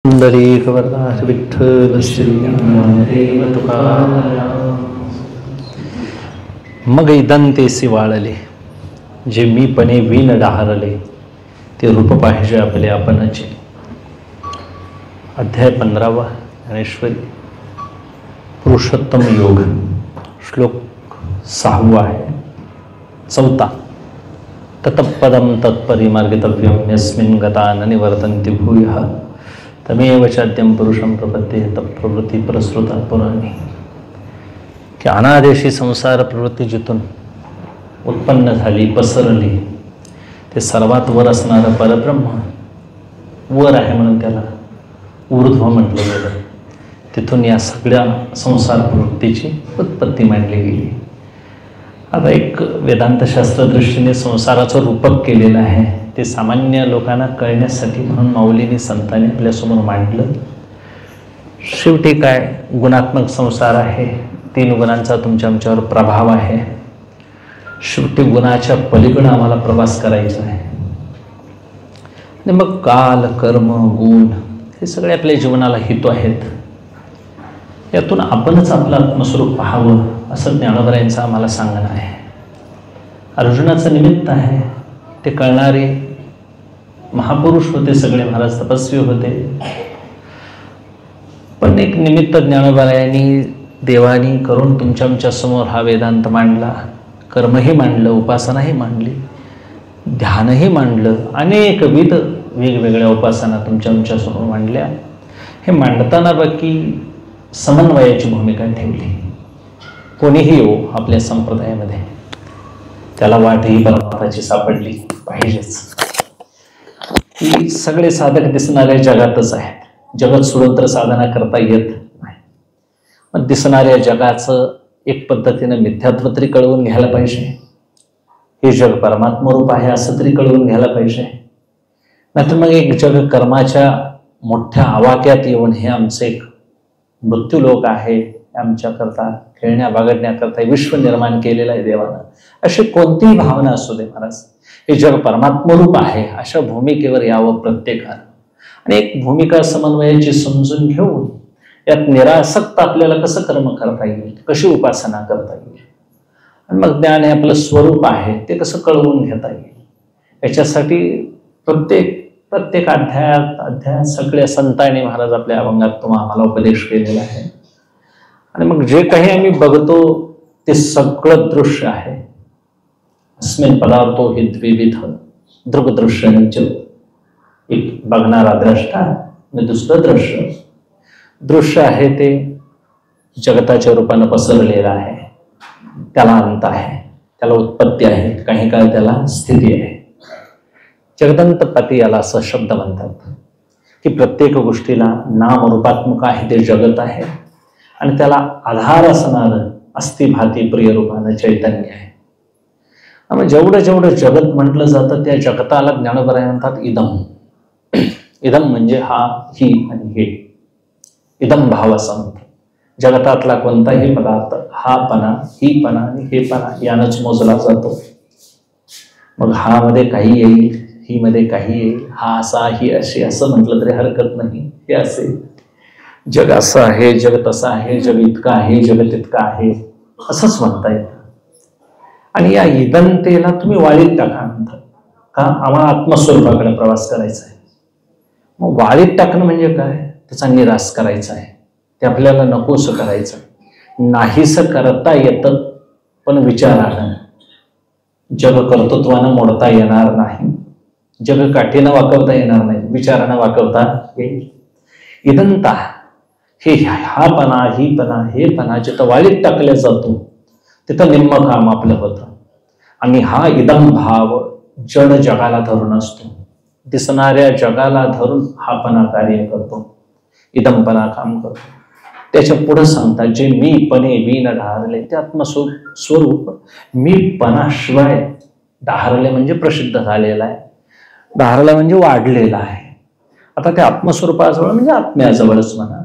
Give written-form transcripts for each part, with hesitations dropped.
पुंडलिक वरदास विठ्ठल श्री ज्ञानदेव तुकाराम. मग इदंतेसी वाळले, जे मीपणे वीण डहारले, ते रूप पाहिजे आपले आपणचे. अध्याय 15 ज्ञानेश्वरी पुरुषोत्तम योग, श्लोक 6 आहे. 4. तत्पदम तत्परिमार्गितव्यम यस्मिन् गता न निवर्तन्ति भूयः तमेव चाद्यं पुरुषं प्रपद्ये तत्प्रवृत्ती प्रसृता पुराणी. की अनादेशी संसार प्रवृत्ती जिथून उत्पन्न झाली, पसरली, ते सर्वात वर असणारं परब्रह्म वर आहे म्हणून त्याला ऊर्ध्व म्हटलं गेलं. तिथून या सगळ्या संसार प्रवृत्तीची उत्पत्ती मांडली गेली. आता एक वेदांतशास्त्र दृष्टीने संसाराचं रूपक केलेलं आहे, ते सामान्य लोकांना कळण्यासाठी म्हणून माऊलींनी संतांनी आपल्यासमोर मांडलं. शेवटी काय, गुणात्मक संसार आहे, 3 गुणांचा तुमच्या आमच्यावर प्रभाव आहे. शेवटी गुणाच्या पलीकडे आम्हाला प्रवास करायचा आहे. आणि मग काल, कर्म, गुण हे सगळे आपल्या जीवनाला हितो आहेत. यातून आपणच आपलं आत्मस्वरूप पाहावं असं ज्ञानोबरायांचं आम्हाला सांगणं आहे. अर्जुनाचं निमित्त आहे, ते कळणारे महापुरुष होते सगळे, महाराज तपस्वी होते. पण एक निमित्त ज्ञानोबरायांनी देवानी करून तुमच्या आमच्या समोर हा वेदांत मांडला. कर्मही मांडलं, उपासनाही मांडली, ध्यानही मांडलं, अनेकविध वेगवेगळ्या उपासना तुमच्या आमच्या समोर मांडल्या. हे मांडताना बाकी समन्वयाची भूमिका ठेवली. कोणीही येऊ आपल्या संप्रदायामध्ये, त्याला वाट ही परमार्थाची सापडली पाहिजेच. की सगळे साधक दिसणाऱ्या जगातच आहेत. जगत सोडून तर साधना करता येत नाही. मग दिसणाऱ्या जगाचं एक पद्धतीनं मिथ्यात्व तरी कळवून घ्यायला पाहिजे. हे जग परमात्मा रूप आहे असं तरी कळवून घ्यायला पाहिजे. नाहीतर मग एक जग कर्माच्या मोठ्या आवाक्यात येऊन हे आमचे एक मृत्यू लोक आहे, आमच्याकरता खेळण्या बागडण्याकरता विश्व निर्माण केलेलं आहे देवानं, अशी कोणतीही भावना असू दे महाराज, हे जग परमात्मरूप आहे अशा भूमिकेवर यावं प्रत्येकानं. आणि एक भूमिका समन्वयाची समजून घेऊन यात निरासक्त आपल्याला कसं कर्म करता येईल, कशी उपासना करता येईल, आणि मग ज्ञान हे आपलं स्वरूप आहे ते कसं कळवून घेता येईल, याच्यासाठी प्रत्येक अध्यायात सगळ्या संतांनी महाराज आपल्या अभंगात आम्हाला उपदेश केलेला आहे. आणि मग जे काही आम्ही बघतो ते सगळं दृश्य आहे. अस्मिन् पदार्थो हि द्विविध दृग्दृश्य, एक बघणारा द्रष्टा आणि दुसरं दृश्य आहे ते जगताच्या रूपानं पसरलेलं आहे. त्याला अंत आहे, त्याला उत्पत्ती आहे, काही काळ त्याला स्थिती आहे. जगदंतपती याला असं शब्द म्हणतात की प्रत्येक गोष्टीला नामरूपात्मक आहे ते जगत आहे, आणि त्याला आधार असणारं अस्थिभाती प्रिय रूपानं चैतन्य आहे. मग जेवढं जगत म्हटलं जातं त्या जगताला ज्ञानोबराय म्हणतात इदम. इदम म्हणजे हा, ही आणि हे. इदम भाव असं म्हणतात. जगतातला कोणताही पदार्थ हा पणा, ही पणा आणि हे पणा यानंच मोजला जातो. मग हा मध्ये काही येईल, ही मध्ये काही येईल, हा असा, ही अशी असं म्हटलं तरी हरकत नाही. हे असे जग असं आहे, जग तसं आहे, जग इतकं आहे, जग तितकं आहे असंच म्हणता येतं. आणि या इदंतेला तुम्ही वाळीत टाका म्हणतात. का? आम्हाला आत्मस्वरूपाकडे प्रवास करायचा आहे. मग वाळीत टाकणं म्हणजे काय? त्याचा निराश करायचा आहे, ते आपल्याला नकोसं करायचं. नाहीसं करता येतं पण विचारानं. जग कर्तृत्वानं मोडता येणार नाही, जग काठीनं वाकवता येणार नाही, विचारानं वाकवता येईल. इदंता हे हा पणा, ही पणा, हे पणा जिथं वाळीत टाकल्या जातो तिथं निम्म काम आपलं होतं. आणि हा इदम भाव जड जगाला धरून असतो, दिसणाऱ्या जगाला धरून हा पणा कार्य करतो, इदमपणा काम करतो. त्याच्या पुढे सांगतात जे मीपणे वीण डहारले, ते आत्मस्वरूप मीपणाशिवाय, डहारले म्हणजे प्रसिद्ध झालेला आहे, डहारला म्हणजे वाढलेला आहे. आता त्या आत्मस्वरूपाजवळ म्हणजे आत्म्याजवळच म्हणा.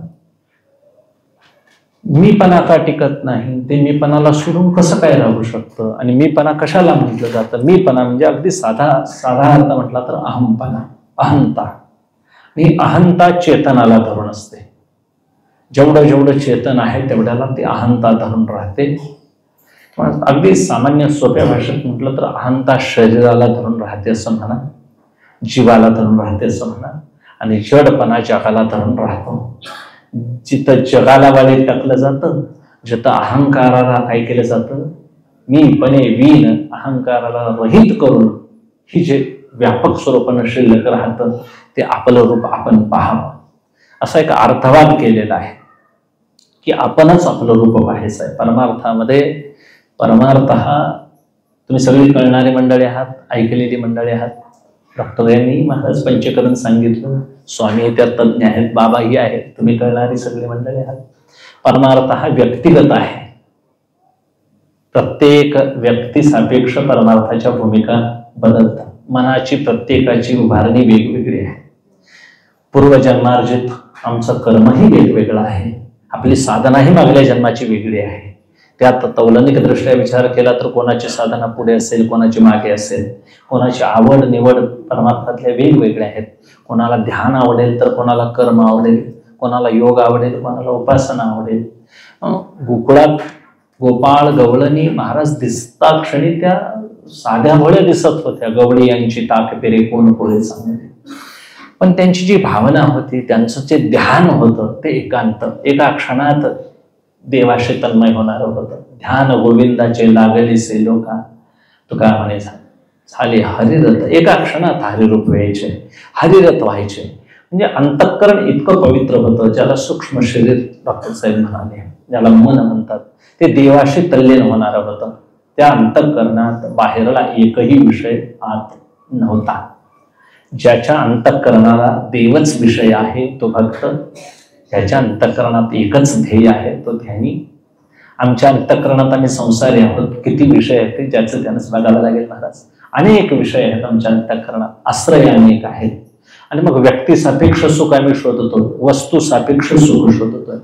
मीपणा का टिकत नाही, ते मीपणाला सोडून कसं काय राहू शकतं? आणि मीपणा कशाला म्हटलं जातं? मीपणा म्हणजे अगदी साधा अर्थ म्हटला तर अहमपणा, अहंता. ही अहंता चेतनाला धरून असते. जेवढं जेवढं चेतन आहे तेवढ्याला ती अहंता धरून राहते. अगदी सामान्य सोप्या भाषेत म्हटलं तर अहंता शरीराला धरून राहते असं म्हणा, जीवाला धरून राहते असं म्हणा, आणि जडपणा जगाला धरून राहतो. जिथं जगाला वाळीत टाकलं जातं, जिथं अहंकाराला काय केलं जातं, मीपणे वीन अहंकाराला रहित करून ही जे व्यापक स्वरूपानं शिल्लक राहतं ते आपलं रूप आपण पाहावं, असा एक अर्थवाद केलेला आहे की आपणच आपलं रूप पाहायचं आहे. परमार्थामध्ये परमार्थ हा तुम्ही सगळी कळणारी मंडळी आहात, ऐकलेली मंडळी आहात. डॉक्टर यांनी महाराज पंचकरण सांगितलं, स्वामी त्या तज्ञ आहेत, बाबाही आहेत, तुम्ही कळणारी सगळी मंडळी आहात. परमार्थ हा व्यक्तिगत आहे. प्रत्येक व्यक्तीसापेक्ष परमार्थाच्या भूमिका बदलतात. मनाची प्रत्येकाची उभारणी वेगवेगळी आहे. पूर्वजन्मार्जित आमचं कर्मही वेगवेगळं आहे. आपली साधनाही मागल्या जन्माची वेगळी आहे. त्यात तौलनिक दृष्ट्या विचार केला तर कोणाची साधना पुढे असेल, कोणाची मागे असेल, कोणाची आवड निवड परमार्थातल्या वेगवेगळ्या आहेत. कोणाला ध्यान आवडेल तर कोणाला कर्म आवडेल, कोणाला योग आवडेल, कोणाला उपासना आवडेल. गोकुळात गोपाळ गवळणी महाराज दिसता क्षणी त्या साध्या भोळ्या दिसत होत्या. गवळी यांची ताक पेरे कोण पोळे सांगते. पण त्यांची जी भावना होती, त्यांचं जे ध्यान होतं ते एकांत, एका क्षणात देवाशी तन्मय होणारं होतं. ध्यान गोविंदाचे लागलीसे लोका, तुका म्हणे झाले हरिरथ. एका क्षणात हरिरूप व्हायचे, हरिरथ व्हायचे. म्हणजे अंतःकरण इतकं पवित्र होतं, ज्याला सूक्ष्म शरीर डॉक्टर साहेब म्हणाले, ज्याला मन म्हणतात, ते देवाशी तल्लीन होणारं होतं. त्या अंतःकरणात बाहेरला एकही विषय आत नव्हता. ज्याच्या अंतःकरणाला देवच विषय आहे तो भक्त, त्याच्या अंतःकरणात एकच ध्येय आहे तो ध्यानी. आमच्या अंतःकरणात आम्ही संसारी आहोत, किती विषय आहेत ज्याचं त्यानंच बघायला लागेल महाराज. अनेक विषय आहेत आमच्या अंतःकरणात, आश्रय अनेक आहेत. आणि मग व्यक्ती सापेक्ष सुख आम्ही शोधतो, वस्तू सापेक्ष सुख शोधतोय.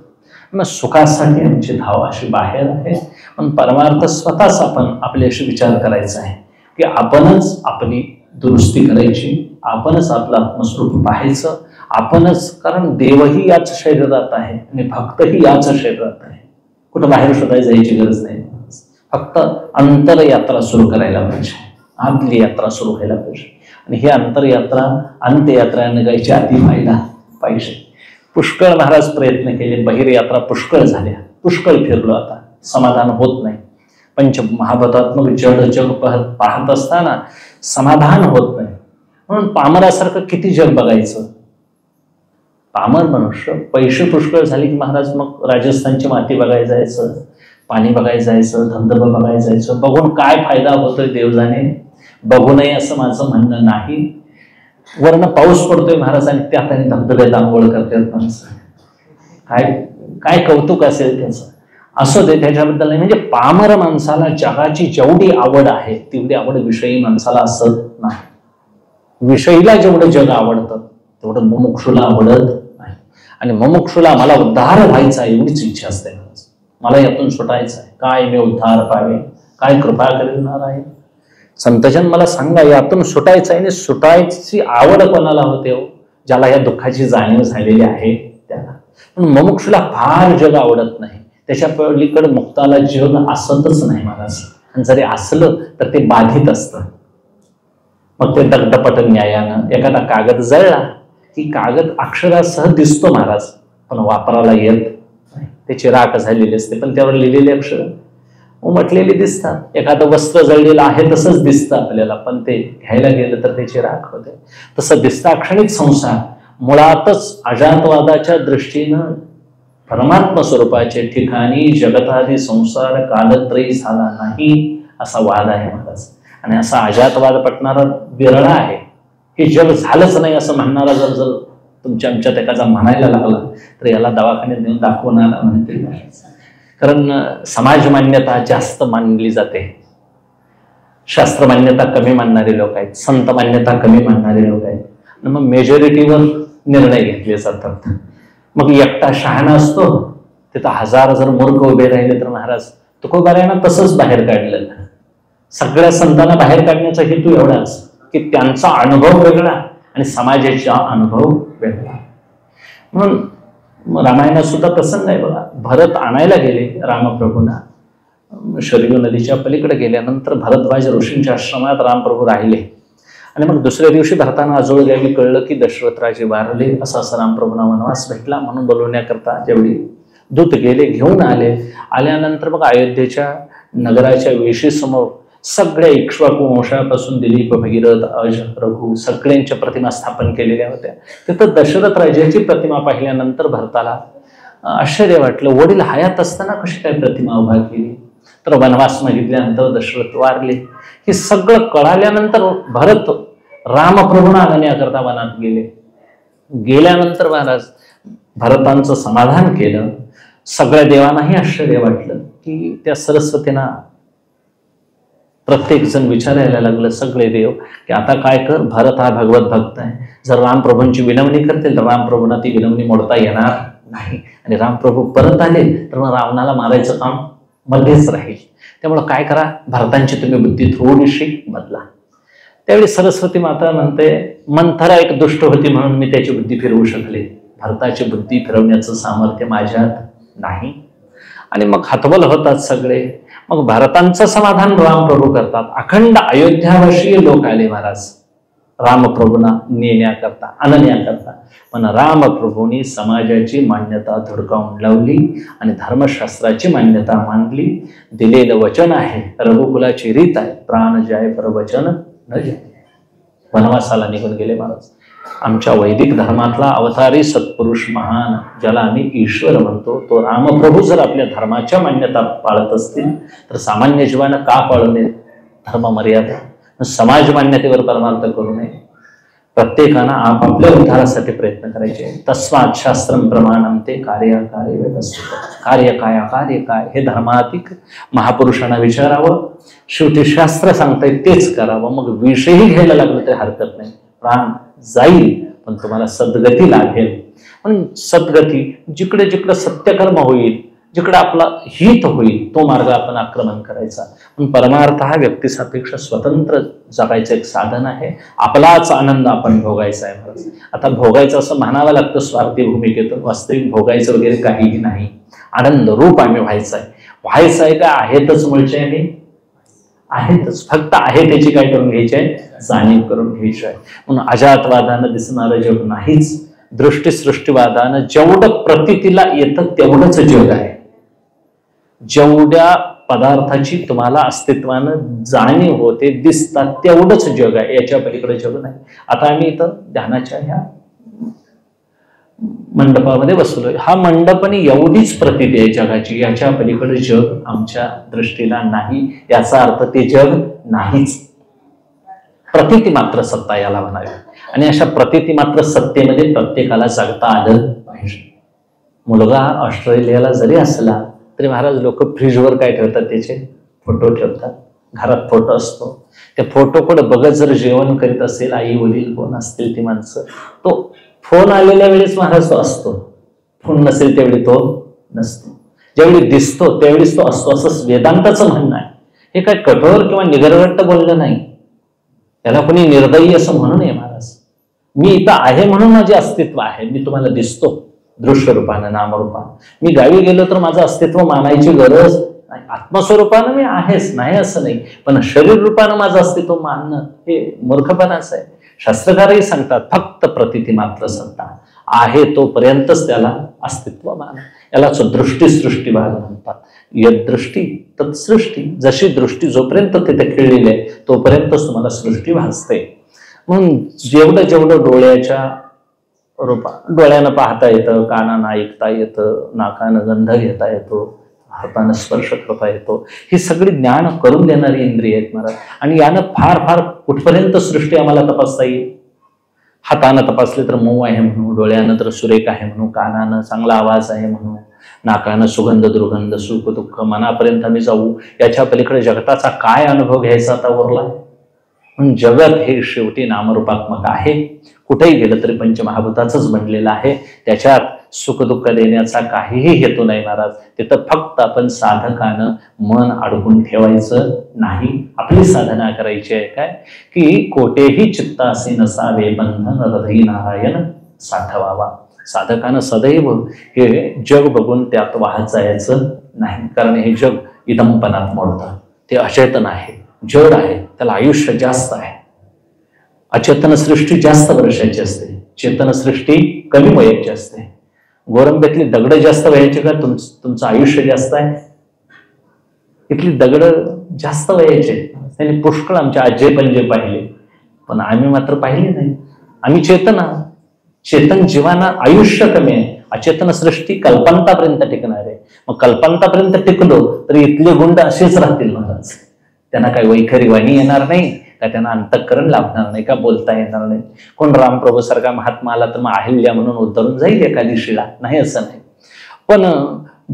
मग सुखासाठी आमची धाव अशी बाहेर आहे. पण परमार्थ स्वतःच आपण आपल्याशी विचार करायचा आहे की आपणच आपली दुरुस्ती करायची, आपणच आपलं आत्मस्वरूप पाहायचं, आपणच. कारण देवही याच शरीरात आहे आणि भक्तही याच शरीरात आहे. कुठं बाहेर शोधायला जायची गरज नाही. फक्त अंतरयात्रा सुरू करायला पाहिजे, आतली यात्रा सुरू व्हायला पाहिजे. आणि ही अंतरयात्रा अंत्ययात्रा निघायची आधी व्हायला पाहिजे. पुष्कळ महाराज प्रयत्न केले, बहिर्यात्रा पुष्कळ झाल्या, पुष्कळ फिरलो, आता समाधान होत नाही. पंचमहाभूतात्मक जड जग पाहत असताना समाधान होत नाही. म्हणून पामरासारखं किती जग बघायचं. पामर मनुष्य पैसे पुष्कळ झाले की महाराज मग राजस्थानची माती बघायला जायचं, पाणी बघायला जायचं, धबधबा बघायला जायचं. बघून काय फायदा होतोय देव जाणे, बघू नये असं माझं म्हणणं नाही. वरनं पाऊस पडतोय महाराज आणि त्यात आणि धबधब्यात आंघोळ करतात माणसं, काय काय कौतुक असेल त्याचं. असं ते त्याच्याबद्दल नाही. म्हणजे पामर माणसाला जगाची जेवढी आवड आहे तेवढी आवड विषयी माणसाला असत नाही. विषयीला जेवढं जग आवडतं तेवढं मुमुक्षुला आवडत नाही. आणि मुमुक्षुला मला उद्धार व्हायचा एवढीच इच्छा असते, मला यातून सुटायचं आहे. काय मी उद्धार पावे, काय कृपा करणार आहे संतजन, मला सांगा यातून सुटायचं आहे. आणि सुटायची आवड कोणाला होते हो? ज्याला या दुःखाची जाणीव झालेली आहे त्याला. पण मुमुक्षुला फार जग आवडत नाही. त्याच्या पलीकडे मुक्ताला जग असतच नाही महाराज. आणि जरी असलं तर ते बाधित असतं. मग ते दगडपट न्यायानं एखादा कागद जळला की कागद अक्षरासह दिसतो महाराज, पण वापराला येत नाही. त्याची राख झालेली असते, पण त्यावर लिहिलेले अक्षर उमटलेली दिसतात. एखादं वस्त्र जळलेलं आहे तसंच दिसतं आपल्याला, पण ते घ्यायला गेलं तर त्याची राख होते. तसं दिसता क्षणिक संसार मुळातच अजातवादाच्या दृष्टीनं परमात्मा स्वरूपाचे ठिकाणी जगतादी संसार कालत्रयी झाला नाही असा वाद आहे महाराज. आणि असा अजातवाद पटणारा विरळा आहे. हे जग झालंच नाही असं म्हणणारा जर तुमच्या आमच्यात एखादा म्हणायला लागला तर याला दवाखान्यात नेऊन दाखवणारा म्हणतील. कारण समाज मान्यता जास्त मानली जाते, शास्त्र मान्यता कमी मानणारे लोक आहेत, संत मान्यता कमी मानणारे लोक आहेत. आणि मग मेजॉरिटीवर निर्णय घेतले जातात. मग एकटा शहाणा असतो, तिथं हजार जर मूर्ख उभे राहिले तर महाराज तुकोबारायांना तसंच बाहेर काढलं. सगळ्या संतांना बाहेर काढण्याचा हेतू एवढाच की त्यांचा अनुभव वेगळा आणि समाजाचा अनुभव वेगळा. म्हणून रामायणात सुद्धा प्रसंग आहे बघा. भरत आणायला गेले रामप्रभूंना, शरयू नदीच्या पलीकडे गेल्यानंतर भरद्वाज ऋषींच्या आश्रमात रामप्रभू राहिले. आणि मग दुसऱ्या दिवशी भरताना आजोळ गावी कळलं की दशरथराजे वारले, असा रामप्रभूंना वनवास भेटला. म्हणून बोलवण्याकरता जेवढी दूत गेले, घेऊन आले. आल्यानंतर मग अयोध्येच्या नगराच्या वेशीसमोर सगळ्या इक्ष्वाकू वंशापासून दिलीप, भगीरथ, अज, रघु सगळ्यांच्या प्रतिमा स्थापन केलेल्या होत्या. तिथं दशरथ राजाची प्रतिमा पाहिल्यानंतर भरताला आश्चर्य वाटलं. वडील हयात असताना कशी काय प्रतिमा उभा केली? तर वनवास मागितल्यानंतर दशरथ वारले हे सगळं कळाल्यानंतर भरत रामप्रभूंना आणण्याकरता वनात गेले. गेल्यानंतर महाराज भरतांचं समाधान केलं. सगळ्या देवांनाही आश्चर्य वाटलं की त्या सरस्वतींना प्रत्येक जण विचारायला लागलं, सगळे देव, की आता काय कर, भरत हा भगवत भक्त आहे, जर रामप्रभूंची विनवणी करतील तर रामप्रभूंना ती विनवणी मोडता येणार नाही, आणि रामप्रभू परत आले तर मग रावणाला मारायचं काम मध्येच राहील. त्यामुळं काय करा, भरतांची तुम्ही बुद्धी थोडीशी बदला. त्यावेळी सरस्वती माता म्हणते, मंथरा एक दुष्ट होती म्हणून मी त्याची बुद्धी फिरवू शकले, भरताची बुद्धी फिरवण्याचं सामर्थ्य माझ्यात नाही. आणि मग हतबल होतात सगळे. मग भारतांचं समाधान रामप्रभू करतात. अखंड अयोध्यावर्षीय लोक आले महाराज रामप्रभूंना नेण्याकरता, आणण्याकरता. पण रामप्रभूंनी समाजाची मान्यता धुडकावून लावली आणि धर्मशास्त्राची मान्यता मांडली. दिलेलं वचन आहे, रघुकुलाची रीत आहे, प्राण जाय पर वचन न जाय. वनवासाला निघून गेले महाराज. आमच्या वैदिक धर्मातला अवतारी सत्पुरुष महान, ज्याला आम्ही ईश्वर म्हणतो, तो रामप्रभू जर आपल्या धर्माच्या मान्यता पाळत असतील तर सामान्य जीवानं का पाळू नये धर्म मर्यादा? समाज मान्यतेवर परमार्थ करू नये. प्रत्येकानं आपापल्या उद्धारासाठी प्रयत्न करायचे. तस्मात् शास्त्रम प्रमाणम ते कार्य व्यवस्थित. कार्य काय अकार्य काय हे धर्मातिक महापुरुषांना विचारावं. शेवटी शास्त्र सांगताय तेच करावं. मग विषयही घ्यायला लागलं तरी हरकत नाही. प्राण जाईल पण तुम्हाला सद्गती लाभेल. पण सद्गती जिकडे जिकडे सत्यकर्म होईल, जिकडे आपला हित होईल तो मार्ग आपण आक्रमण करायचा. पण परमार्थ हा व्यक्तीसापेक्ष स्वतंत्र जगायचं एक साधन आहे. आपलाच आनंद आपण भोगायचा आहे. आता भोगायचं असं म्हणावं लागतं स्वार्थी भूमिकेतून, वास्तविक भोगायचं वगैरे काहीही नाही. आनंद रूप आम्ही व्हायचं आहे. व्हायचं आहे का आहेतच मुळचे आहे, आहेतच, फक्त आहे त्याची काय करून घ्यायची आहे, जाणीव करून घ्यायची आहे. म्हणून अजातवादानं दिसणारं जग नाहीच. दृष्टीसृष्टीवादानं जेवढं प्रतीतीला येतं तेवढंच जग आहे. जेवढ्या पदार्थाची तुम्हाला अस्तित्वानं जाणीव होते, दिसतात, तेवढंच जग आहे. याच्या पलीकडे जग नाही. आता आम्ही इथं ध्यानाच्या ह्या मंडपामध्ये बसलोय. हा मंडपाने एवढीच प्रतीती आहे जगाची, याच्या पलीकडे जग आमच्या दृष्टीला नाही. याचा अर्थ ते जग नाहीच. प्रतीती मात्र सत्ता याला म्हणावी. आणि अशा प्रतीती मात्र सत्तेमध्ये प्रत्येकाला जगता आलं पाहिजे. मुलगा ऑस्ट्रेलियाला जरी असला तरी महाराज लोक फ्रीजवर काय ठेवतात, त्याचे फोटो ठेवतात. घरात फोटो असतो, त्या फोटोकडे बघत जर जेवण करीत असेल आई वडील कोण असतील ती माणसं, तो फोन आलेल्या वेळेस महाराज तो असतो, फोन नसेल त्यावेळी तो नसतो. ज्यावेळी दिसतो त्यावेळीच तो असतो, असं वेदांताचं म्हणणं आहे. हे काय कठोर किंवा निगरगट्ट बोललं नाही. त्याला कोणी निर्दयी असं म्हणू नये महाराज. मी इथं आहे म्हणून माझे अस्तित्व आहे. मी तुम्हाला दिसतो दृश्य रूपानं, नामरूपानं. मी गावी गेलो तर माझं अस्तित्व मानायची गरज नाही. आत्मस्वरूपानं मी आहेच, नाही असं नाही. पण शरीर रूपानं माझं अस्तित्व मानणं हे मूर्खपणाचं आहे. शास्त्रकारही सांगतात फक्त प्रतीती मात्र सत्ता आहे तोपर्यंतच त्याला अस्तित्व मान. यालाच दृष्टीसृष्टीवाद म्हणतात. यदृष्टी तत्सृष्टी. जशी दृष्टी जोपर्यंत तिथे खेळलेली आहे तोपर्यंतच तुम्हाला सृष्टी भासते. म्हणून जेवढं जेवढं डोळ्याच्या डोळ्यानं पाहता येतं, कानानं ऐकता येतं, नाकानं गंध घेता येतो, हातानं स्पर्श करता येतो, ही सगळी ज्ञान करून देणारी इंद्रिय आहेत महाराज. आणि यानं फार फार कुठपर्यंत सृष्टी आम्हाला तपासता येईल. हातानं तपासले तर मऊ आहे म्हणू, डोळ्यानं तर सुरेख आहे म्हणू, कानानं चांगला आवाज आहे म्हणू, नाकानं सुगंध दुर्गंध सुख दुःख, मनापर्यंत आम्ही जाऊ. याच्या पलीकडे जगताचा काय अनुभव घ्यायचा आता उरला. म्हणून जगत हे शेवटी नामरूपात्मक आहे. कुठेही गेलं तरी पंचमहाभूताचंच बनलेलं आहे. त्याच्यात सुखदुःख देण्याचा काहीही हेतू नाही महाराज. तिथं फक्त आपण साधकानं मन अडकून ठेवायचं नाही. आपली साधना करायची आहे काय की कोठेही चित्तासी नसावे बंधन हृदयी नारायण साठवावा. साधकानं सदैव हे जग बघून त्यात वाहत जायचं नाही, कारण हे जग इदंपनात मोडतं. ते अचेतन आहे, जड आहे, त्याला आयुष्य जास्त आहे. अचेतन सृष्टी जास्त वर्षाची असते, चेतन सृष्टी कमी वयाची असते. गोरंब्यातली दगड जास्त वयाची का तुमचं आयुष्य जास्त आहे? इथली दगड जास्त वयाचे. त्यांनी पुष्कळ आमच्या आजे पंजे पाहिले, पण आम्ही मात्र पाहिले नाही. आम्ही चेतन जीवाना आयुष्य कमी आहे. अचेतन सृष्टी कल्पांतापर्यंत टिकणार आहे. मग कल्पांतापर्यंत टिकलो तरी इथले गुंड असेच राहतील महाराज. त्यांना काही वैखरी वाणी येणार नाही का, त्यांना अंतःकरण लाभणार नाही का, बोलता येणार नाही. कोण रामप्रभू सारखा महात्मा आला तर मग अहिल्या म्हणून उतरून जाईल एका दिवशीला, नाही असं नाही. पण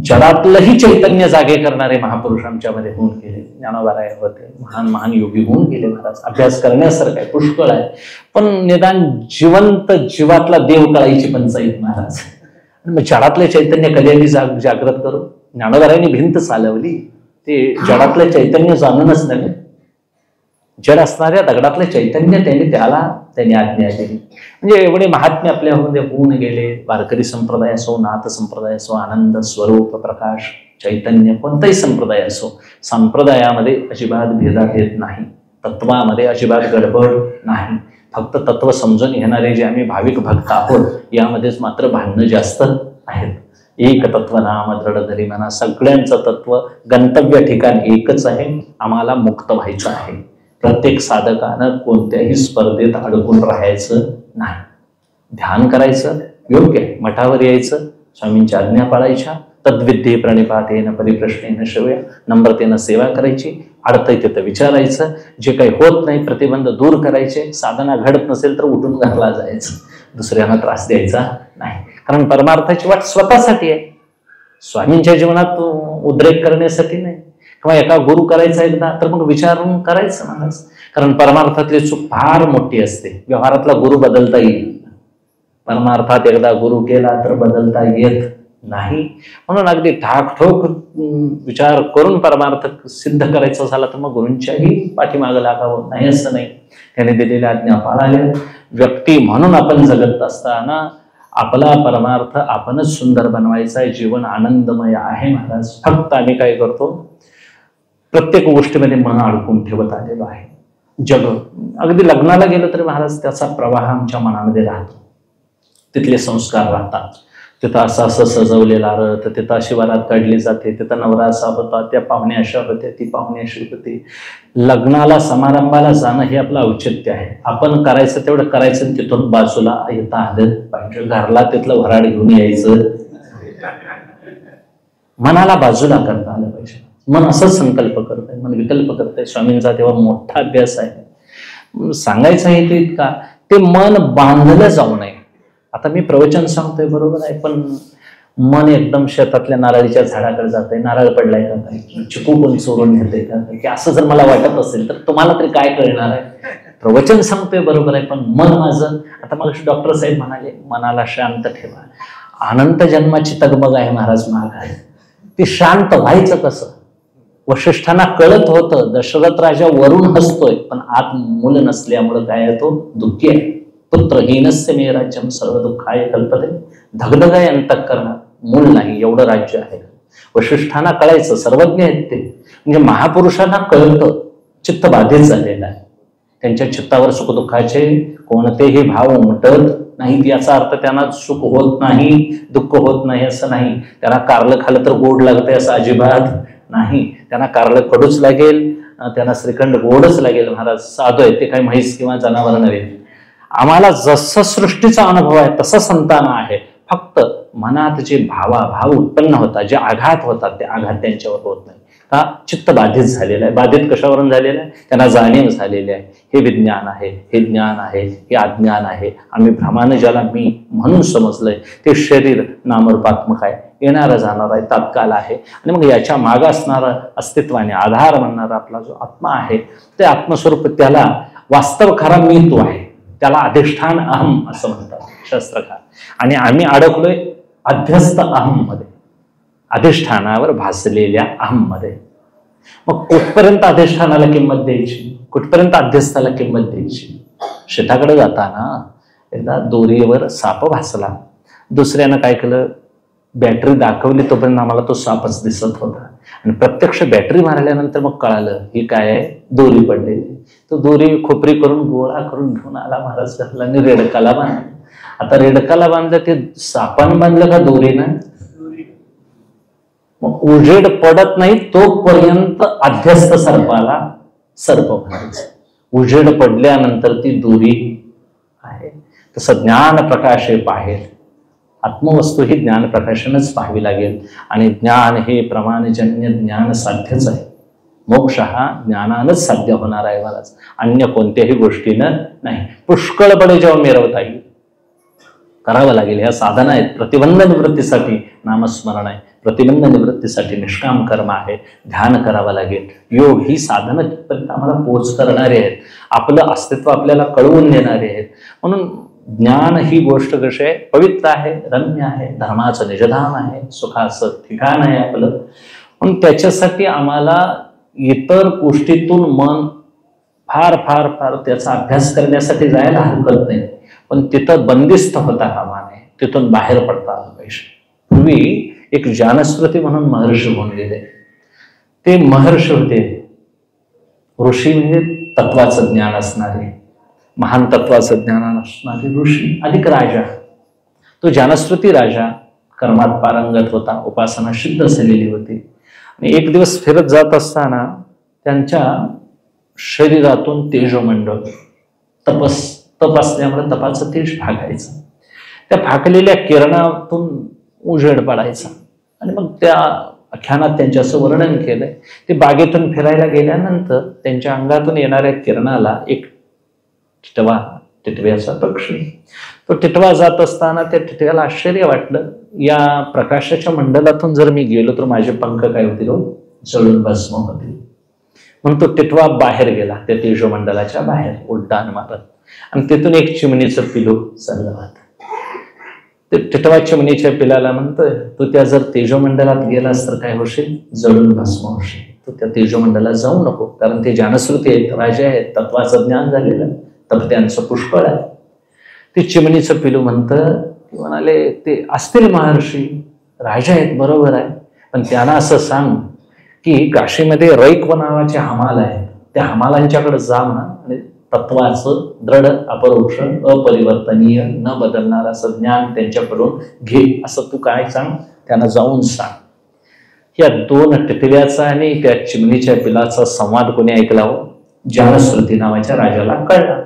जगातलंही चैतन्य जागे करणारे महापुरुष आमच्यामध्ये होऊन गेले. ज्ञानोबाराय होते, महान महान योगी होऊन गेले महाराज. अभ्यास करण्यासारखं आहे, पुष्कळ आहे. पण निदान जिवंत जीवातला देव कळायची पंचायत महाराज. मग जडातले चैतन्य कधी जागृत करू. ज्ञानोबारायांनी भिंत चालवली, ते जडातलं चैतन्य जाणूनच नव्हे, जड असणाऱ्या दगडातलं चैतन्य त्यांनी आज्ञा दिली. म्हणजे एवढे महात्म्य आपल्यामध्ये होऊन गेले. वारकरी संप्रदाय असो, नाथ संप्रदाय असो, आनंद स्वरूप प्रकाश चैतन्य कोणताही संप्रदाय असो, संप्रदायामध्ये अजिबात भेदाभेद नाही, तत्वामध्ये अजिबात गडबड नाही. फक्त तत्व समजून घेणारे जे आम्ही भाविक भक्त आहोत यामध्येच मात्र भांडणं जास्त आहेत. एक तत्व नाम दृढ धरी म्हणा. सगळ्यांचं तत्व गंतव्य ठिकाण एकच आहे, आम्हाला मुक्त व्हायचं आहे. प्रत्येक साधकानं कोणत्याही स्पर्धेत अडकून राहायचं नाही. ध्यान करायचं, योग्य आहे. मठावर यायचं, स्वामींच्या आज्ञा पाळायच्या, तद्विद्ये प्रणिपातेन परिप्रश्नेन श्रवया, नम्रतेनं सेवा करायची, अडतंय तिथं विचारायचं, जे काही होत नाही प्रतिबंध दूर करायचे. साधना घडत नसेल तर उठून घरला जायचं, दुसऱ्यांना त्रास द्यायचा नाही. कारण परमार्थाची वाट स्वतःसाठी आहे, स्वामींच्या जीवनात उद्रेक करण्यासाठी नाही. किंवा एका गुरु करायचा एकदा तर मग विचारून करायचं महाराज. कारण परमार्थातली चूक फार मोठी असते. व्यवहारातला गुरु बदलता येईल, परमार्थात एकदा गुरु केला तर बदलता येत नाही. म्हणून अगदी ठाकठोक विचार करून परमार्थ सिद्ध करायचा झाला तर मग गुरूंच्याही पाठीमागं लागावं, नाही असं नाही. त्याने दिलेल्या आज्ञा पाळाल्या. व्यक्ती म्हणून आपण जगत असताना आपला परमार्थ आपणच सुंदर बनवायचा आहे. जीवन आनंदमय आहे महाराज. फक्त आम्ही काय करतो, प्रत्येक गोष्टीमध्ये मन अडकून ठेवत आलेलो आहे. जग अगदी लग्नाला गेलो तरी महाराज त्याचा प्रवाह आमच्या मनामध्ये राहतो. तिथले संस्कार राहतात. तिथं असं सजवलेला रथ, तिथं अशी वरात काढली जाते, तिथं नवरा असा होता, त्या पाहुणे अशा होत्या, ती पाहुणे अशी होती. लग्नाला समारंभाला जाणं हे आपलं औचित्य आहे. आपण करायचं तेवढं करायचं, तिथून बाजूला येता आलं पाहिजे. घरला तिथलं वराड घेऊन यायचं, मनाला बाजूला करता आलं पाहिजे. मन असंच संकल्प करत आहे, मन विकल्प करत आहे. स्वामींचा तेव्हा मोठा अभ्यास आहे. सांगायचं आहे ते इतका, ते मन बांधलं जाऊ नये. आता मी प्रवचन सांगतोय बरोबर आहे, पण मन एकदम शेतातल्या नारळीच्या झाडाकडे जात आहे. नारळ पडलाय का काय, चिकू कोण चोरून नेतंय का, की असं जर मला वाटत असेल तर तुम्हाला तरी काय कळणार आहे. प्रवचन सांगतोय बरोबर आहे, पण मन माझं, आता मग डॉक्टर साहेब म्हणाले मनाला शांत ठेवा. अनंत जन्माची तगमग आहे महाराज महाग. ती शांत व्हायचं कसं. वशिष्ठांना कळत होतं दशरथ राजा वरून हसतोय, पण आत मूल नसल्यामुळं काय आहे, तो दुःखी आहे. पुत्रहीनस्य मे राज्यम सर्व दुःखाय कल्पते. धगधग आहे अंतःकरणात, मूल नाही एवढं राज्य आहे. वशिष्ठांना कळायचं, सर्वज्ञ आहेत ते. म्हणजे महापुरुषांना कळतं, चित्त बाधित झालेलं आहे. त्यांच्या चित्तावर सुखदुःखाचे कोणतेही भाव उमटत नाहीत. याचा अर्थ त्यांना सुख होत नाही, दुःख होत नाही असं नाही. त्यांना कारलं खाल्लं तर गोड लागतंय असं अजिबात नाही. त्यांना कारलं कडूच लागेल, त्यांना श्रीखंड गोडच लागेल. महाराज साधू आहे ते काही म्हैस किंवा जनावर नव्हे. आम्हाला जसं सृष्टीचा अनुभव आहे तसं संतान आहे. फक्त मनात जे भाव उत्पन्न होतात, जे आघात होतात, ते आघात त्यांच्यावर होत नाही. का चित्त बाधित झालेलं आहे. बाधित कशावरून झालेलं आहे, त्यांना जाणीव झालेली आहे. हे विज्ञान आहे, हे ज्ञान आहे, हे अज्ञान आहे. आम्ही भ्रमानं ज्याला मी म्हणून समजलंय ते शरीर नामरूपात्मक आहे, येणारा जाणार आहे, तात्काळ आहे. आणि मग याच्या मागं असणारा अस्तित्वाने आधार म्हणणारा आपला जो आत्मा आहे, ते आत्मस्वरूप, त्याला वास्तव खरा मी तो आहे. त्याला अधिष्ठान अहम असं म्हणतात शास्त्रकार. आणि आम्ही अडकलोय अध्यस्त अहम मध्ये, अधिष्ठानावर भासलेल्या अहम मध्ये. मग कुठपर्यंत अधिष्ठानाला किंमत द्यायची, कुठपर्यंत अध्यस्थाला किंमत द्यायची? शेताकडे जाताना एकदा दोरीवर साप भासला. दुसऱ्यानं काय केलं, बॅटरी दाखवली, तोपर्यंत आम्हाला तो सापच दिसत होता. आणि प्रत्यक्ष बॅटरी मारल्यानंतर मग कळालं ही काय आहे, दोरी पडलेली. तो दोरी खोपरी करून गोळा करून घेऊन आला महाराज घरला आणि रेडकाला बांधला. आता रेडकाला बांधलं ते सापानं बांधलं का दोरीनं? मग उजेड पडत नाही तोपर्यंत अध्यस्त सर्पाला सर्प म्हणायचं. उजेड पडल्यानंतर ती दोरी आहे. तसं ज्ञान प्रकाश हे बाहेर, आत्मवस्तू ही ज्ञान प्रकाशानच पाहावी लागेल. आणि ज्ञान हे प्रमाणजन्य ज्ञान साध्यच आहे. मोक्ष हा ज्ञानानच साध्य होणार आहे महाराज, अन्य कोणत्याही गोष्टीनं नाही. पुष्कळपणे जेव्हा मिरवता येईल करावं लागेल. ह्या साधना आहेत. प्रतिबंध निवृत्तीसाठी नामस्मरण आहे, प्रतिबंध निवृत्तीसाठी निष्काम कर्म आहे, ध्यान करावं लागेल. योग ही साधनं तिथपर्यंत आम्हाला पोच करणारे आहेत, आपलं अस्तित्व आपल्याला कळवून देणारे आहेत. म्हणून ज्ञान ही गोष्ट कशी आहे, पवित्र आहे, रम्य आहे, धर्माचं निजधाम आहे, सुखाचं ठिकाण आहे आपलं. म्हणून त्याच्यासाठी आम्हाला इतर गोष्टीतून मन फार फार फार त्याचा अभ्यास करण्यासाठी जायला हरकत नाही, पण तिथं बंदिस्त होता कामा नये, तिथून बाहेर पडता आलं पाहिजे. पूर्वी एक जानस्मृती म्हणून महर्षी होऊन गेले. ते महर्षी होते, ऋषी म्हणजे तत्वाचं ज्ञान असणारे, महान तत्वाचं ज्ञान असणारे ऋषी, अधिक राजा. तो जानस्मृती राजा कर्मात पारंगत होता, उपासना सिद्ध झालेली होती. आणि एक दिवस फिरत जात असताना त्यांच्या शरीरातून तेजोमंडळ, तप असल्यामुळे तपाचं तेज भागायचं. त्या भागलेल्या किरणातून उजेड पडायचा. आणि मग त्या आख्यानात त्यांच्या असं वर्णन केलंय, ते बागेतून फिरायला गेल्यानंतर त्यांच्या अंगातून येणाऱ्या किरणाला एक टिटवा, टिटव्याचा पक्षी, तो टिटवा जात असताना त्या टिटव्याला आश्चर्य वाटलं, या प्रकाशाच्या मंडलातून जर मी गेलो तर माझे पंख काय होतील, जळून भस्म होतील. म्हणून तो टिटवा बाहेर गेला, त्या तेजोमंडलाच्या बाहेर उड्डाण मारत. आणि तिथून एक चिमणीचं पिलू चाललं होतं. ते टिटवा चिमणीच्या पिलाला म्हणतोय, तू त्या जर तेजोमंडलात गेलास तर काय होशील, जळून भस्म होशील. तू त्या तेजोमंडलात जाऊ नको, कारण ते जानश्रुती आहेत, राजा आहेत, तत्वाचं ज्ञान झालेलं, तर त्यांचं पुष्कळ आहे. ते चिमणीचं पिलू म्हणतं, ते म्हणाले ते असतील महर्षी, राजा आहेत बरोबर आहे, पण त्यांना असं सांग की काशीमध्ये रैक नावाचे हमाल आहेत, त्या हमालांच्याकडे जा म्हणा आणि तत्वाचं दृढ अपरोक्ष अपरिवर्तनीय न बदलणार असं ज्ञान त्यांच्याकडून घे, असं तू काय सांग, त्यांना जाऊन सांग. या दोन टिटव्याचा आणि त्या चिमणीच्या पिलाचा संवाद कोणी ऐकला हो, जानश्रुती नावाच्या राजाला कळला.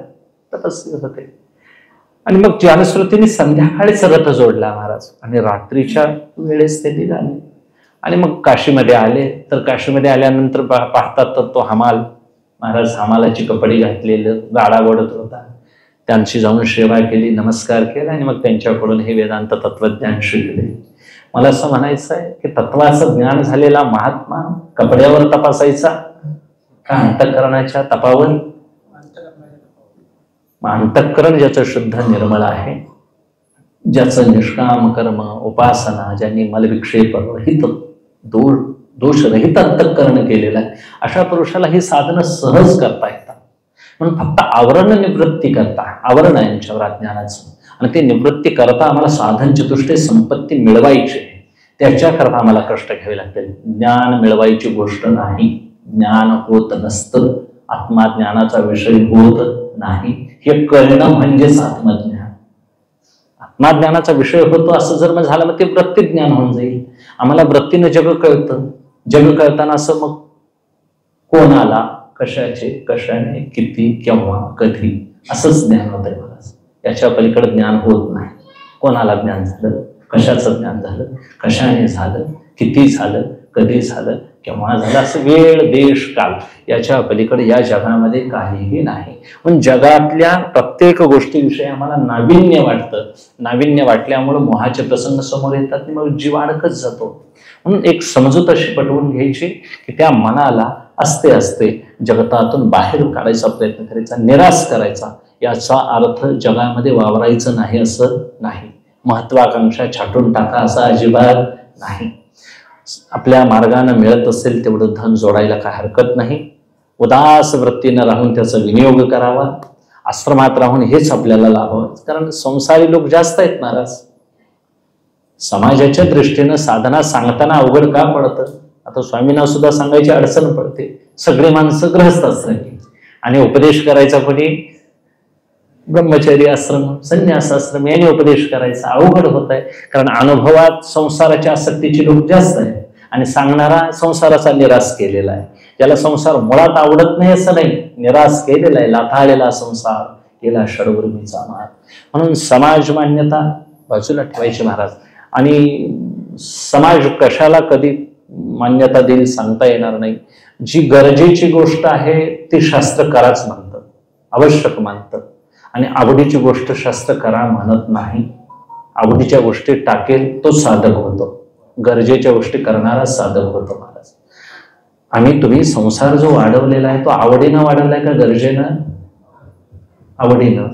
तपस्वी होते. आणि मग जानश्रुतीने संध्याकाळीच रथ जोडला महाराज, आणि रात्रीच्या वेळेस ते निघाले. आणि मग काशीमध्ये आले. तर काशीमध्ये आल्यानंतर पाहतात तर तो हमाल, महाराज हमालाची कपडे घातलेलं गाडा ओढत होता. त्यांची जाऊन सेवा केली, नमस्कार केला, आणि मग त्यांच्याकडून हे वेदांत तत्वज्ञान शिकले. मला असं म्हणायचं आहे की तत्वाचं ज्ञान झालेला महात्मा कपड्यावर तपासायचा का अंतःकरणाच्या तपावर? अंतःकरण ज्याचं शुद्ध निर्मळ आहे, ज्याचं निष्काम कर्म उपासना, ज्यांनी मलविक्षेप रहित दोषरहित अंतःकरण केलेलं आहे, अशा पुरुषाला ही साधनं सहज करता येतात. म्हणून फक्त आवरण निवृत्ती करता, आवरण आहे यांच्यावर अज्ञानाचं, आणि ते निवृत्ती करता आम्हाला साधन चतुष्टय संपत्ती मिळवायची, त्याच्याकरता आम्हाला कष्ट घ्यावे लागतील. ज्ञान मिळवायची गोष्ट नाही, ज्ञान होत नसतं, आत्मज्ञानाचा विषय होत नाही. हे कळणं म्हणजेच आत्मज्ञान. आत्मज्ञानाचा विषय होतो असं जर मग झालं, मग ते वृत्ती ज्ञान होऊन जाईल. आम्हाला वृत्तीनं जग कळतं. जग कळताना असं मग कोणाला, कशाचे, कशाने, किती, केव्हा, कधी असंच ज्ञान होतंय मला. याच्या पलीकडे ज्ञान होत नाही. कोणाला ज्ञान झालं, कशाचं ज्ञान झालं, कशाने झालं, किती झालं, कधी झालं, केव्हा झालं, असं वेळ, देश, काल याच्या पलीकडे या जगामध्ये काहीही नाही. पण जगातल्या प्रत्येक गोष्टीविषयी आम्हाला नाविन्य वाटतं. नाविन्य वाटल्यामुळे मोहाचे प्रसंग समोर येतात आणि मग जीव अडकत जातो. म्हणून एक समजूत अशी पटवून घ्यायची की त्या मनाला असते असते जगतातून बाहेर काढायचा प्रयत्न करायचा, निराश करायचा. याचा अर्थ जगामध्ये वावरायचं नाही असं नाही. महत्वाकांक्षा छाटून टाका असं अजिबात नाही. आपल्या मार्गाने मिळत असेल तेवढं धन जोडायला काय हरकत नाही. उदास वृत्तीनं राहून त्याचा विनियोग करावा. आश्रमात राहून हेच आपल्याला लाभावं. कारण संसारी लोक जास्त आहेत महाराज. समाजाच्या दृष्टीनं साधना सांगताना अवघड का पडतं? आता स्वामींना सुद्धा सांगायची अडचण पडते. सगळे माणसं गृहस्थ आश्रमी आणि उपदेश करायचा कोणी ब्रह्मचर्य आश्रम संन्यासाश्रम यांनी उपदेश करायचा अवघड होत आहे. कारण अनुभवात संसाराच्या आसक्तीचे लोक जास्त आहेत आणि सांगणारा संसाराचा निराश केलेला आहे. ज्याला संसार मुळात आवडत नाही असं नाही, निराश केलेला आहे, लाथाळलेला संसार केला षडवर्मीचा मार. म्हणून समाज मान्यता बाजूला ठेवायची महाराज. आणि समाज कशाला कधी मान्यता देईल सांगता येणार नाही. जी गरजेची गोष्ट आहे ती शास्त्र कराच म्हणतं, आवश्यक मानतं. आणि आवडीची गोष्ट शास्त्र करा म्हणत नाही. आवडीच्या गोष्टी टाकेल तो साधक होतो, गरजेच्या गोष्टी करणारा साधक होतो महाराज. आणि तुम्ही संसार जो वाढवलेला आहे तो आवडीनं वाढवलाय का गरजेनं? आवडीनं.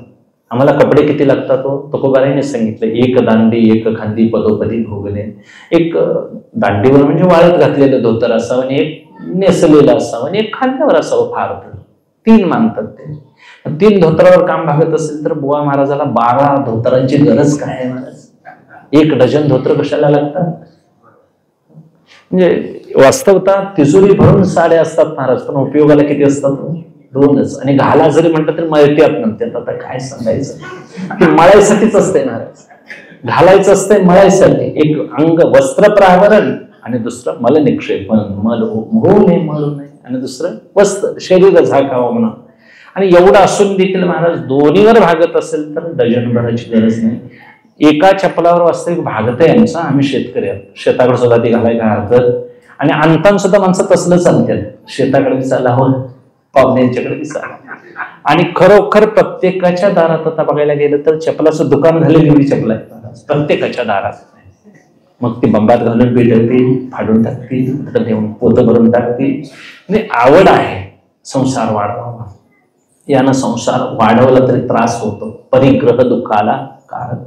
आम्हाला कपडे किती लागतात हो? तुकोबारांनी सांगितलं, एक दांडी एक खांदी पदोपदी भोगले. एक दांडीवर म्हणजे वाळत घातलेलं धोतर असावं आणि एक नेसलेलं असावं आणि एक खांद्यावर असावं. फार तर 3 मानतात ते. 3 धोतरावर काम भागत असेल तर बुवा महाराजाला 12 धोतरांची गरज काय आहे महाराज? 1 डझन धोतर कशाला लागतात? म्हणजे वास्तवता तिजोरी भरून साड्या असतात महाराज, पण उपयोगाला किती असतात? 2च. आणि घाला जरी म्हटलं तरी मळत्यात म्हणतात. आता काय सांगायचं, ते मळायसाठीच असते महाराज. घालायचं असतंय मळायसाठी. एक अंग वस्त्र प्रावरण आणि दुसरं मल निक्षेपण, मल होऊ नये मळू नये, आणि दुसरं वस्त्र शरीर झाकावं म्हणून. आणि एवढं असून देखील महाराज दोन्हीवर भागत असेल तर डझनभराची गरज नाही. एका चपलावर वास्तविक भागत आहे आमचा. आम्ही शेतकरी आहोत, शेताकडे सुद्धा ती घालायला हरकत. आणि आणताना सुद्धा माणसं तसलं चालतात, शेताकडे चालावं, पाहुण्यांच्याकडे चालावं. आणि खरोखर प्रत्येकाच्या दारात आता बघायला गेलं तर चपलाचं दुकान झालेली एवढी चपला आहे प्रत्येकाच्या दारात. मग ती बंबात घालून पेटवतील, फाडून टाकतील, तर नेऊन पोतं भरून टाकतील. म्हणजे आवड आहे संसार वाढवावा. यानं संसार वाढवला तरी त्रास होतो, परिग्रह दुःखाला कारण.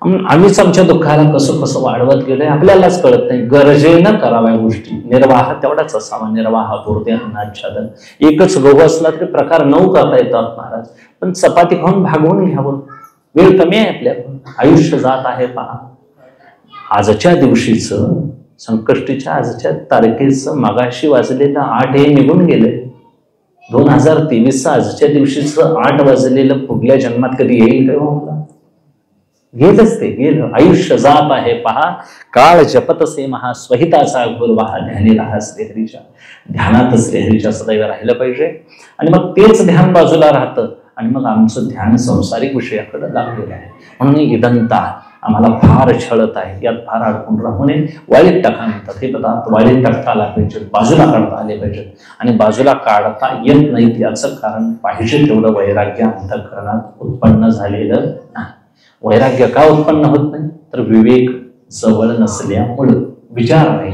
आम्हीच आमच्या दुःखाला कसं कसं वाढवत गेलोय आपल्यालाच कळत नाही. गरजेनं कराव्या गोष्टी. निर्वाह तेवढाच असावा, निर्वाह पुरते अन्नाच्छादन. एकच गहू असला तरी प्रकार 9 करता येतात महाराज. पण चपाती खाऊन भागवून घ्यावं. वेळ कमी आहे आपल्याकडून, आयुष्य जात आहे पहा. आजच्या दिवशीचं संकष्टीच्या आजच्या तारखेचं मगाशी वाजलेलं 8 हे निघून गेलंय. 2023 आजच्या दिवशीचं 8 वाजलेलं पुढल्या जन्मात कधी येईल का मला? गेलंच ते गेलं. आयुष्य जात आहे पहा. काळ जपतसे महा स्वहिताचा गुरवाहा. ध्यानी राहा श्रीहरीच्या. ध्यानात श्रीहरीच्या सदैव राहिलं पाहिजे. आणि मग तेच ध्यान बाजूला राहतं आणि मग आमचं ध्यान संसारिक विषयाकडे लागलेलं आहे. म्हणून इदंता आम्हाला फार छळत आहे, यात फार अडकून राहू नये. वाळीत टाका म्हणतात. हे पदार्थ वाळीत टाकता आला पाहिजे, बाजूला काढता आले पाहिजेत. आणि बाजूला काढता येत नाहीत याचं कारण पाहिजे तेवढं वैराग्य अंतःकरणात उत्पन्न झालेलं नाही. वैराग्य का उत्पन्न होत नाही? तर विवेक जवळ नसल्यामुळं. विचार नाही,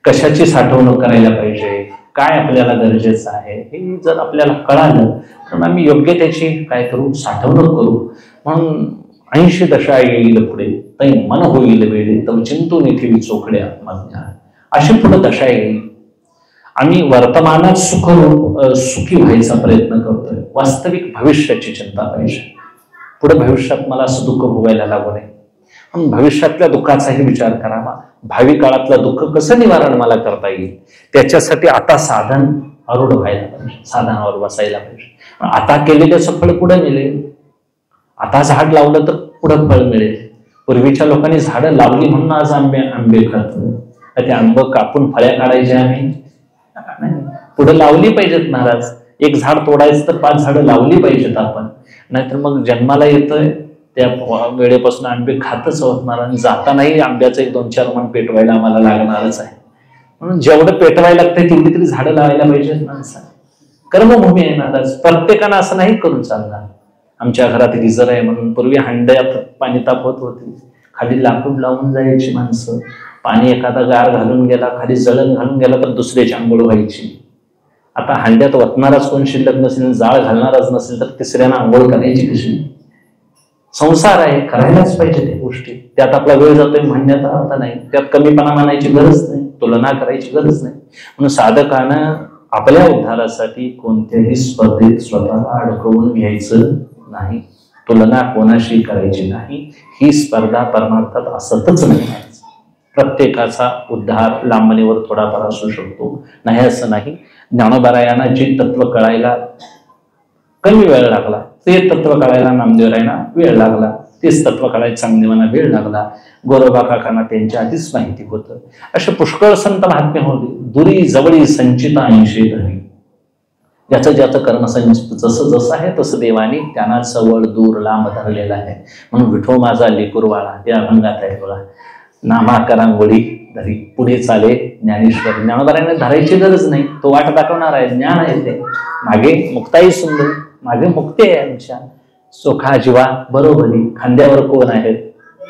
कशाची साठवणूक करायला पाहिजे, काय आपल्याला गरजेचं आहे हे जर आपल्याला कळालं तर आम्ही योग्य त्याची काय करू, साठवणूक करू. म्हणून 80 दशा येईल पुढे, तै मन होईल वेळे, तव चिंतून इथे चोखडे आत्मज्ञान. अशी पुढे दशा येईल. आम्ही वर्तमानात सुखी व्हायचा प्रयत्न करतोय. वास्तविक भविष्याची चिंता पाहिजे. पुढे भविष्यात मला असं दुःख भोगायला लागू नये. पण भविष्यातल्या दुःखाचाही विचार करावा. भावी काळातलं दुःख कसं निवारण मला करता येईल त्याच्यासाठी आता साधन आरूढ व्हायला पाहिजे, साधनावर बसायला पाहिजे. आता केलेल्याचं फळ पुढे मिळेल. आता झाड लावलं तर पुढे फळ मिळेल. पूर्वीच्या लोकांनी झाडं लावली म्हणून आज आंबे खातो. ते आंबे कापून फळ्या काढायचे आम्ही पुढे लावली पाहिजेत महाराज. एक झाड तोडायचं तर 5 झाडं लावली पाहिजेत आपण. नाहीतर मग जन्माला येतोय त्या वेळेपासून आंबे खातच होणार आणि जातानाही आंब्याचं 1-2-4 मन पेटवायला आम्हाला लागणारच आहे. म्हणून जेवढं पेटवायला लागतंय तेवढी तरी झाडं लावायला पाहिजेत माणसाला. कर्मभूमी आहे महाराज. प्रत्येकानं असं नाही करून चालणार. आमच्या घरात गिझर आहे म्हणून पूर्वी हांड्यात पाणी तापवत होती. खाली लाकूड लावून जायची माणसं. पाणी एखादा गार घालून गेला, खाली जळण घालून गेला तर दुसऱ्याची आंघोळ व्हायची. आता हांड्यात वतणारच कोण शिल्लक नसेल, जाळ घालणारच नसेल तर तिसऱ्यानं आंघोळ करायची कशी? संसार आहे, करायलाच पाहिजे त्या गोष्टी. त्यात आपला वेळ जातोय म्हणण्याचा अर्थ नाही, त्यात कमीपणा मानायची गरज नाही, तुलना करायची गरज नाही. म्हणून साधकानं आपल्या उद्धारासाठी कोणत्याही स्पर्धेत स्वतःला अडकवून घ्यायचं नाही, तुलना कोणाशी करायची नाही. ही स्पर्धा परमार्थात असतच नाही. प्रत्येकाचा उद्धार लांबणीवर थोडाफार असू शकतो, नाही असं नाही. ज्ञानोबा जे तत्व कळायला कमी वेळ लागला, ते तत्व कळायला नामदेवरायांना वेळ लागला. तेच तत्व कळायला चांगदेवांना वेळ लागला. गोरोबा काकांना त्यांच्या आधीच माहिती होतं. असे पुष्कळ संत महात्मे होते. दुरी जवळी संचिता ऐंशी धरी. ज्याचं ज्याचं कर्मसंचित जसं जसं आहे तसं देवानी त्यांना जवळ दूर लांब धरलेला आहे. म्हणून विठो माझा लेकुरवाळा या अभंगात आहे बघा. नामा करांगोळी धरी पुढे चाले ज्ञानेश्वर. ज्ञानोबारांना धरायची गरज नाही, तो वाट दाखवणार आहे, ज्ञान आहे ते. मागे मुक्ताई सुंदर, मागे मुक्ती आहे आमच्या. सोखा जीवा बरोबरी, खांद्यावर कोण आहेत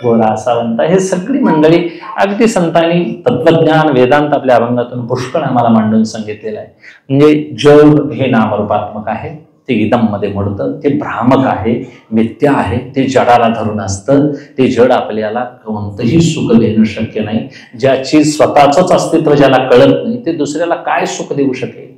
गोरा सावंत. हे सगळी मंडळी अगदी संतांनी तत्वज्ञान वेदांत आपल्या अभंगातून पुष्कळ आम्हाला मांडून सांगितलेलं आहे. म्हणजे जग हे नामरूपात्मक आहे, ते इदम मध्ये मोडतं, ते भ्रामक आहे, मिथ्या आहे, ते जडाला धरून असतं. ते जड आपल्याला कोणतंही सुख देणं शक्य नाही. ज्याची स्वतःच अस्तित्व ज्याला कळत नाही ते दुसऱ्याला काय सुख देऊ शकेल.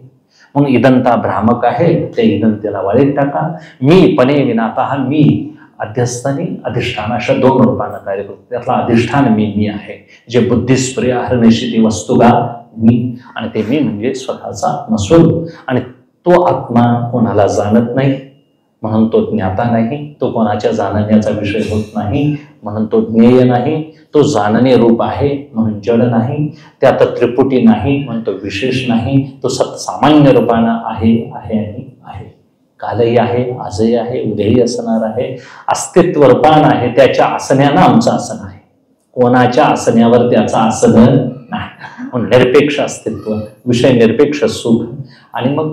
मग इदंता भ्रामक आहे, त्या इदंतेला वाळीत टाका. मी पणे विनाता हा मी अध्यस्थानी अधिष्ठान अशा दोन रूपानं कार्य करतो. त्यातला अधिष्ठान मी आहे, जे बुद्धिस्प्रिय हरनिशिती वस्तुगा मी. आणि ते मी म्हणजे स्वतःचा आत्मस्वरूप. आणि तो आत्मा कोणाला जाणत नाही म्हणून तो ज्ञाता नाही, तो कोणाच्या जाणण्याचा विषय होत नाही म्हणून तो ज्ञेय नाही, तो जाणणे रूप आहे म्हणून जड नाही, त्यात त्रिपुटी नाही म्हणून तो विशेष नाही, तो सत्सामान्य रूपानं आहे आहे आणि आहे. कालही आहे, आजही आहे, उद्याही असणार आहे. अस्तित्व रूपान आहे, त्याच्या आसन्यानं आमचं आसन आहे, कोणाच्या आसन्यावर त्याचं आसन नाही. म्हणून निरपेक्ष अस्तित्व, विषय निरपेक्ष सुख. आणि मग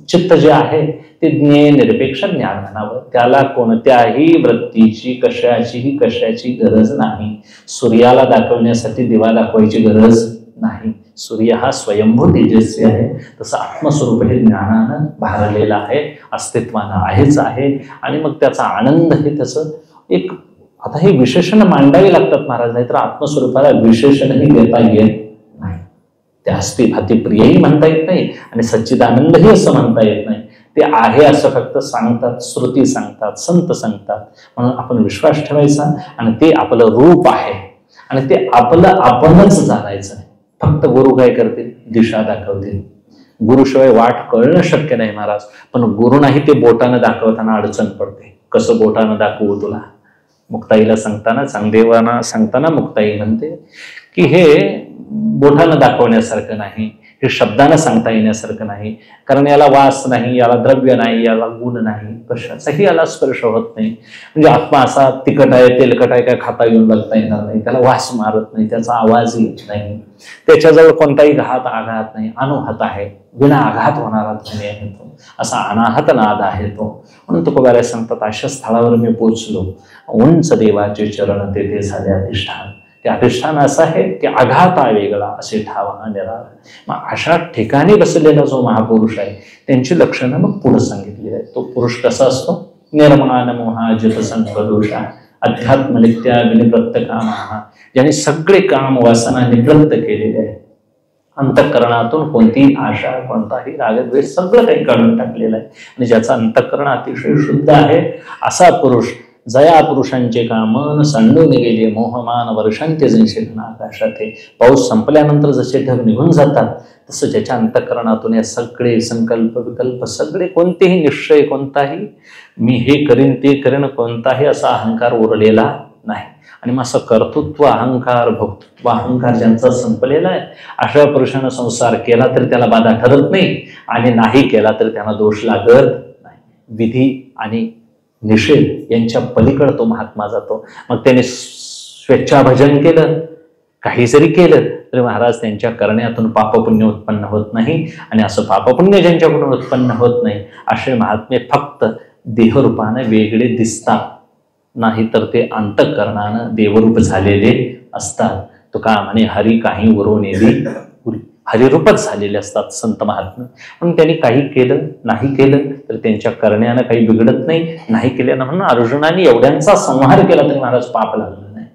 चित्त जे आहे ते ज्ञेय निरपेक्ष ज्ञान म्हणावं. त्याला कोणत्याही वृत्तीची कशाची गरज नाही. सूर्याला दाखवण्यासाठी दिवा दाखवायची गरज नाही. सूर्य हा स्वयंभू तेजस्वी आहे, तसं आत्मस्वरूप हे ज्ञानानं भारलेलं आहे, अस्तित्वानं आहेच आहे. आणि मग त्याचा आनंद हे त्याचं एक, आता हे विशेषण मांडावी लागतात महाराज, नाहीतर आत्मस्वरूपाला विशेषणही देता येत नाही. ते अस्ति भाती प्रियही म्हणता येत नाही आणि सच्चिदानंदही असं म्हणता येत नाही. ते आहे असं फक्त सांगतात, श्रुती सांगतात, संत सांगतात. म्हणून आपण विश्वास ठेवायचा आणि ते आपलं रूप आहे आणि ते आपलं आपणच जाणायचं आहे. फक्त गुरु काय करतील, दिशा दाखवतील. गुरुशिवाय वाट कळणं शक्य नाही महाराज. पण गुरु नाही ते बोटानं दाखवताना अडचण पडते. कसं बोटानं दाखवू तुला? मुक्ताईला सांगताना, चांगदेवांना सांगताना मुक्ताई म्हणते की हे बोटानं दाखवण्यासारखं नाही, हे शब्दानं सांगता येण्यासारखं नाही. कारण याला वास नाही, याला द्रव्य नाही, याला गुण नाही, कशाचाही याला स्पर्श होत नाही. म्हणजे आत्मा असा तिखट आहे, तेलकट आहे, काय खाता येऊन बघता येणार नाही, त्याला वास मारत नाही, त्याचा आवाज येत नाही, त्याच्याजवळ कोणताही घात आघात नाही, अनुहत आहे, विना आघात होणारा ध्वनी आहे तो, असा अनाहत नाद आहे तो. म्हणून तुकोबाराय सांगतात, अशा स्थळावर मी पोचलो, उंच देवाचे चरण तेथे झाले अधिष्ठान. ते अधिष्ठान असं आहे की आघाता वेगळा असे ठावा निराळा. मग अशा ठिकाणी बसलेला जो महापुरुष आहे त्यांची लक्षणं मग पुढे सांगितली आहे. तो पुरुष कसा असतो? निर्माण मोहा जित संकदोषा अध्यात्म नित्या विनिवृत्त कामा. ज्याने सगळे काम वासना निवृत्त केलेले आहे. अंतःकरणातून कोणतीही आशा, कोणताही रागद्वेष सगळं काही काढून टाकलेलं आहे. आणि ज्याचा अंतःकरण अतिशय शुद्ध आहे असा पुरुष, जया पुरुषांचे कामन संडून गेले मोहमान वर्षांचे जैसे आकाशात. पाऊस संपल्यानंतर जसे ढग निघून जातात तसं ज्याच्या अंतःकरणातून या सगळे संकल्प विकल्प सगळे, कोणतेही निश्चय, कोणताही मी हे करीन ते करीन, कोणताही असा अहंकार उरलेला नाही. आणि मग असं कर्तृत्व अहंकार, भोक्तृत्व अहंकार ज्यांचा संपलेला आहे अशा पुरुषानं संसार केला तरी त्याला बाधा ठरत नाही आणि नाही केला तरी त्यांना दोष लागत नाही. विधी आणि निषेध यांच्या पलीकडे तो महात्मा जातो. मग त्याने स्वेच्छाभजन केलं, काही जरी केलं तरी महाराज त्यांच्या करण्यातून पापपुण्य उत्पन्न होत नाही. आणि असं पापपुण्य ज्यांच्याकडून उत्पन्न होत नाही असे महात्मे फक्त देहरूपाने वेगळे दिसतात, नाही तर ते अंतःकरणानं देवरूप झालेले असतात. तुका म्हणे हरी काही उरो नेली पुरी. हरिरूपच झालेले असतात संत महात्मे. म्हणून त्यांनी काही केलं नाही केलं तर त्यांच्या करण्यानं काही बिघडत नाही, नाही केल्यानं म्हणून अर्जुनाने एवढ्यांचा संहार केला तरी महाराज पाप लागलं नाही.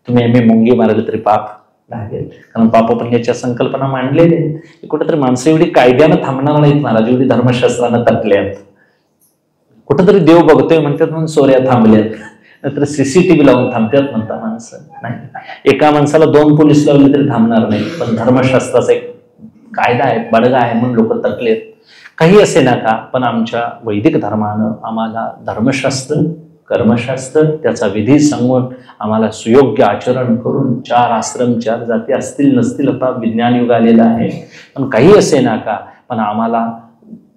तुम्ही एम मुंगी मारलं तरी पाप लागेल, कारण पापपुण्याच्या संकल्पना मांडलेल्या आहेत. कुठेतरी माणसं एवढी कायद्यानं थांबणार नाहीत महाराज, एवढी धर्मशास्त्रानं तटल्यात. कुठंतरी देव बघतोय म्हणतात म्हणून चोऱ्या थांबल्यात, नंतर सीसीटीव्ही लावून थांबतात म्हणतात माणसं. नाही, एका माणसाला 2 पोलीस लावले तरी थांबणार नाही, पण धर्मशास्त्राचा एक कायदा आहे, बडगा आहे म्हणून लोक तटलेत. काही असे ना का, पण आमच्या वैदिक धर्मानं आम्हाला धर्मशास्त्र, कर्मशास्त्र, त्याचा विधी सांगून आम्हाला सुयोग्य आचरण करून 4 आश्रम 4 जाती असतील नसतील, आता विज्ञान युग आलेलं आहे, पण काही असे ना का, पण आम्हाला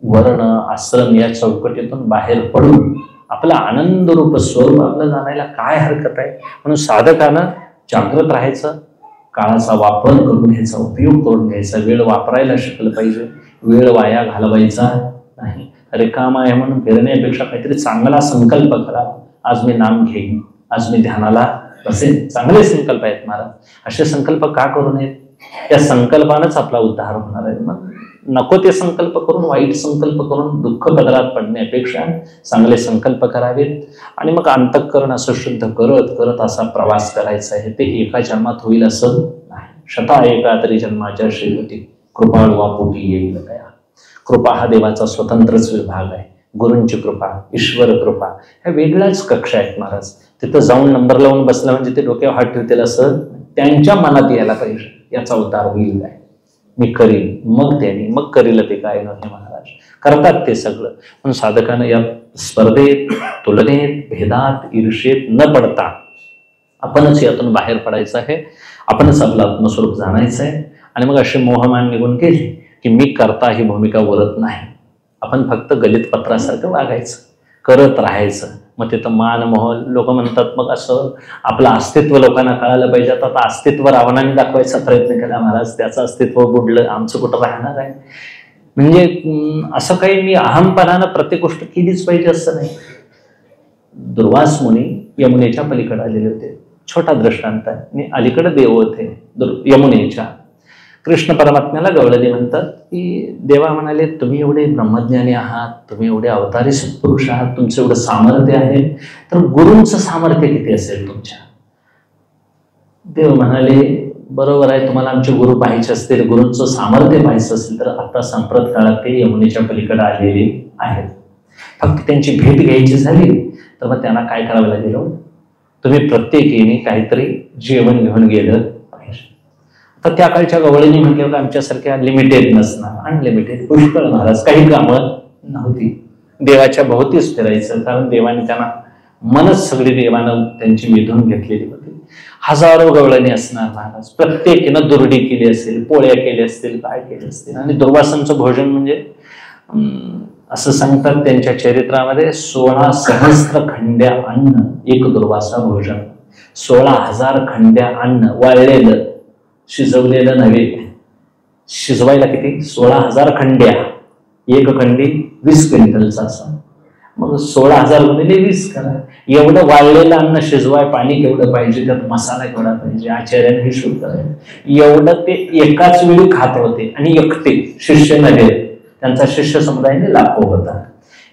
वर्ण आश्रम या चौकटीतून बाहेर पडून आपलं आनंद रूप स्वरूप आपलं जाणायला काय हरकत आहे. म्हणून साधकानं जागृत राहायचं, काळाचा वापर करून घ्यायचा, उपयोग करून घ्यायचा, वेळ वापरायला शिकलं पाहिजे, वेळ वाया घालवायचा नाही. रिकामा आहे म्हणून फिरण्यापेक्षा काहीतरी चांगला संकल्प करा. आज मी नाम घेईन, आज मी ध्यानाला बसेन, चांगले संकल्प आहेत महाराज. असे संकल्प का करू नयेत? त्या संकल्पानंच आपला उद्धार होणार आहे. मग नको ते संकल्प करून, वाईट संकल्प करून दुःख पदरात पडण्यापेक्षा चांगले संकल्प करावेत आणि मग अंतःकरण असं शुद्ध करत करत असा प्रवास करायचा आहे. ते एका जन्मात होईल असं नाही. शता एका तरी जन्माच्या शेवटी कृपाळू वापोटी येईल कया. कृपा हा देवाचा स्वतंत्रच विभाग आहे. गुरूंची कृपा, ईश्वर कृपा ह्या वेगळ्याच कक्षा आहेत महाराज. तिथं जाऊन नंबर लावून बसला म्हणजे ते डोक्यावर हात ठेवतील असं त्यांच्या मनात यायला पाहिजे, याचा उद्धार होईल काय, मी करीन, मग त्यांनी मग करील ते काय नव्हे महाराज. करतात ते सगळं. पण साधकानं या स्पर्धेत, तुलनेत, भेदात, ईर्षेत न पडता आपणच यातून बाहेर पडायचं आहे, आपणच आपलं आत्मस्वरूप जाणायचं आहे. आणि मग असे मोहमान निघून गेले की मी करता ही भूमिका उरत नाही. आपण फक्त गलित पत्रासारखं वागायचं, करत राहायचं. मग तिथं मान मोह लोक म्हणतात, मग असं आपलं अस्तित्व लोकांना कळायला पाहिजे. आता अस्तित्व रावणाने दाखवायचा प्रयत्न केला महाराज, त्याचं अस्तित्व बुडलं, आमचं कुठं राहणार आहे. म्हणजे असं काही मी अहमपणानं प्रत्येक गोष्ट केलीच पाहिजे असं नाही. दुर्वास मुनी यमुनेच्या पलीकडे आलेले होते. छोटा दृष्टांत आहे. आणि अलीकडे देव होते यमुनेच्या. कृष्ण परमात्म्याला गवळणी म्हणतात की देवा म्हणाले, तुम्ही एवढे ब्रह्मज्ञानी आहात, तुम्ही एवढे अवतारी सत्पुरुष आहात, तुमचं एवढं सामर्थ्य आहे, तर गुरूंचं सामर्थ्य किती असेल तुमच्या? देव म्हणाले, बरोबर आहे, तुम्हाला आमचे गुरु पाहायचे असतील, गुरूंचं सामर्थ्य पाहायचं असेल तर आता संप्रत काळात ते यमुनेच्या पलीकडे आलेले आहेत. फक्त त्यांची भेट घ्यायची झाली तर मग त्यांना काय करावं लागेल? तुम्ही प्रत्येकीने काहीतरी जेवण घेऊन गेलं पाहिजे. तर त्या काळच्या गवळीने म्हटलं का आमच्यासारख्या लिमिटेड नसणार, अनलिमिटेड पुष्कळ महाराज. काही कामं नव्हती, देवाच्या भोवतीच फिरायचं, कारण देवाने त्यांना मनच सगळी देवानं त्यांची वेधून घेतलेली होती. हजारो गवळणी असणार महाराज, प्रत्येकीनं दुर्डी केली असेल, पोळ्या केल्या असतील, काय केले असतील. आणि दुर्वासांचं भोजन म्हणजे असं सांगतात त्यांच्या चरित्रामध्ये 16 सहस्त्र खंड्या अन्न एक दुर्वासा भोजन. 16,000 खंड्या अन्न, वाळलेलं, शिजवलेलं नव्हे. शिजवायला किती? 16,000 खंड्या. एक खंडी 20 क्विंटलचा असा. मग 16,000 गुणिले 20 करा. एवढं वाळलेलं अन्न शिजवाय पाणी केवढं पाहिजे, त्यात मसाला केवढा पाहिजे, आचार्याने हिशोब करायला. एवढं ते एकाच वेळी खात होते आणि एकटे, शिष्य नव्हे. त्यांचा शिष्य समुदायाने लाखो होता.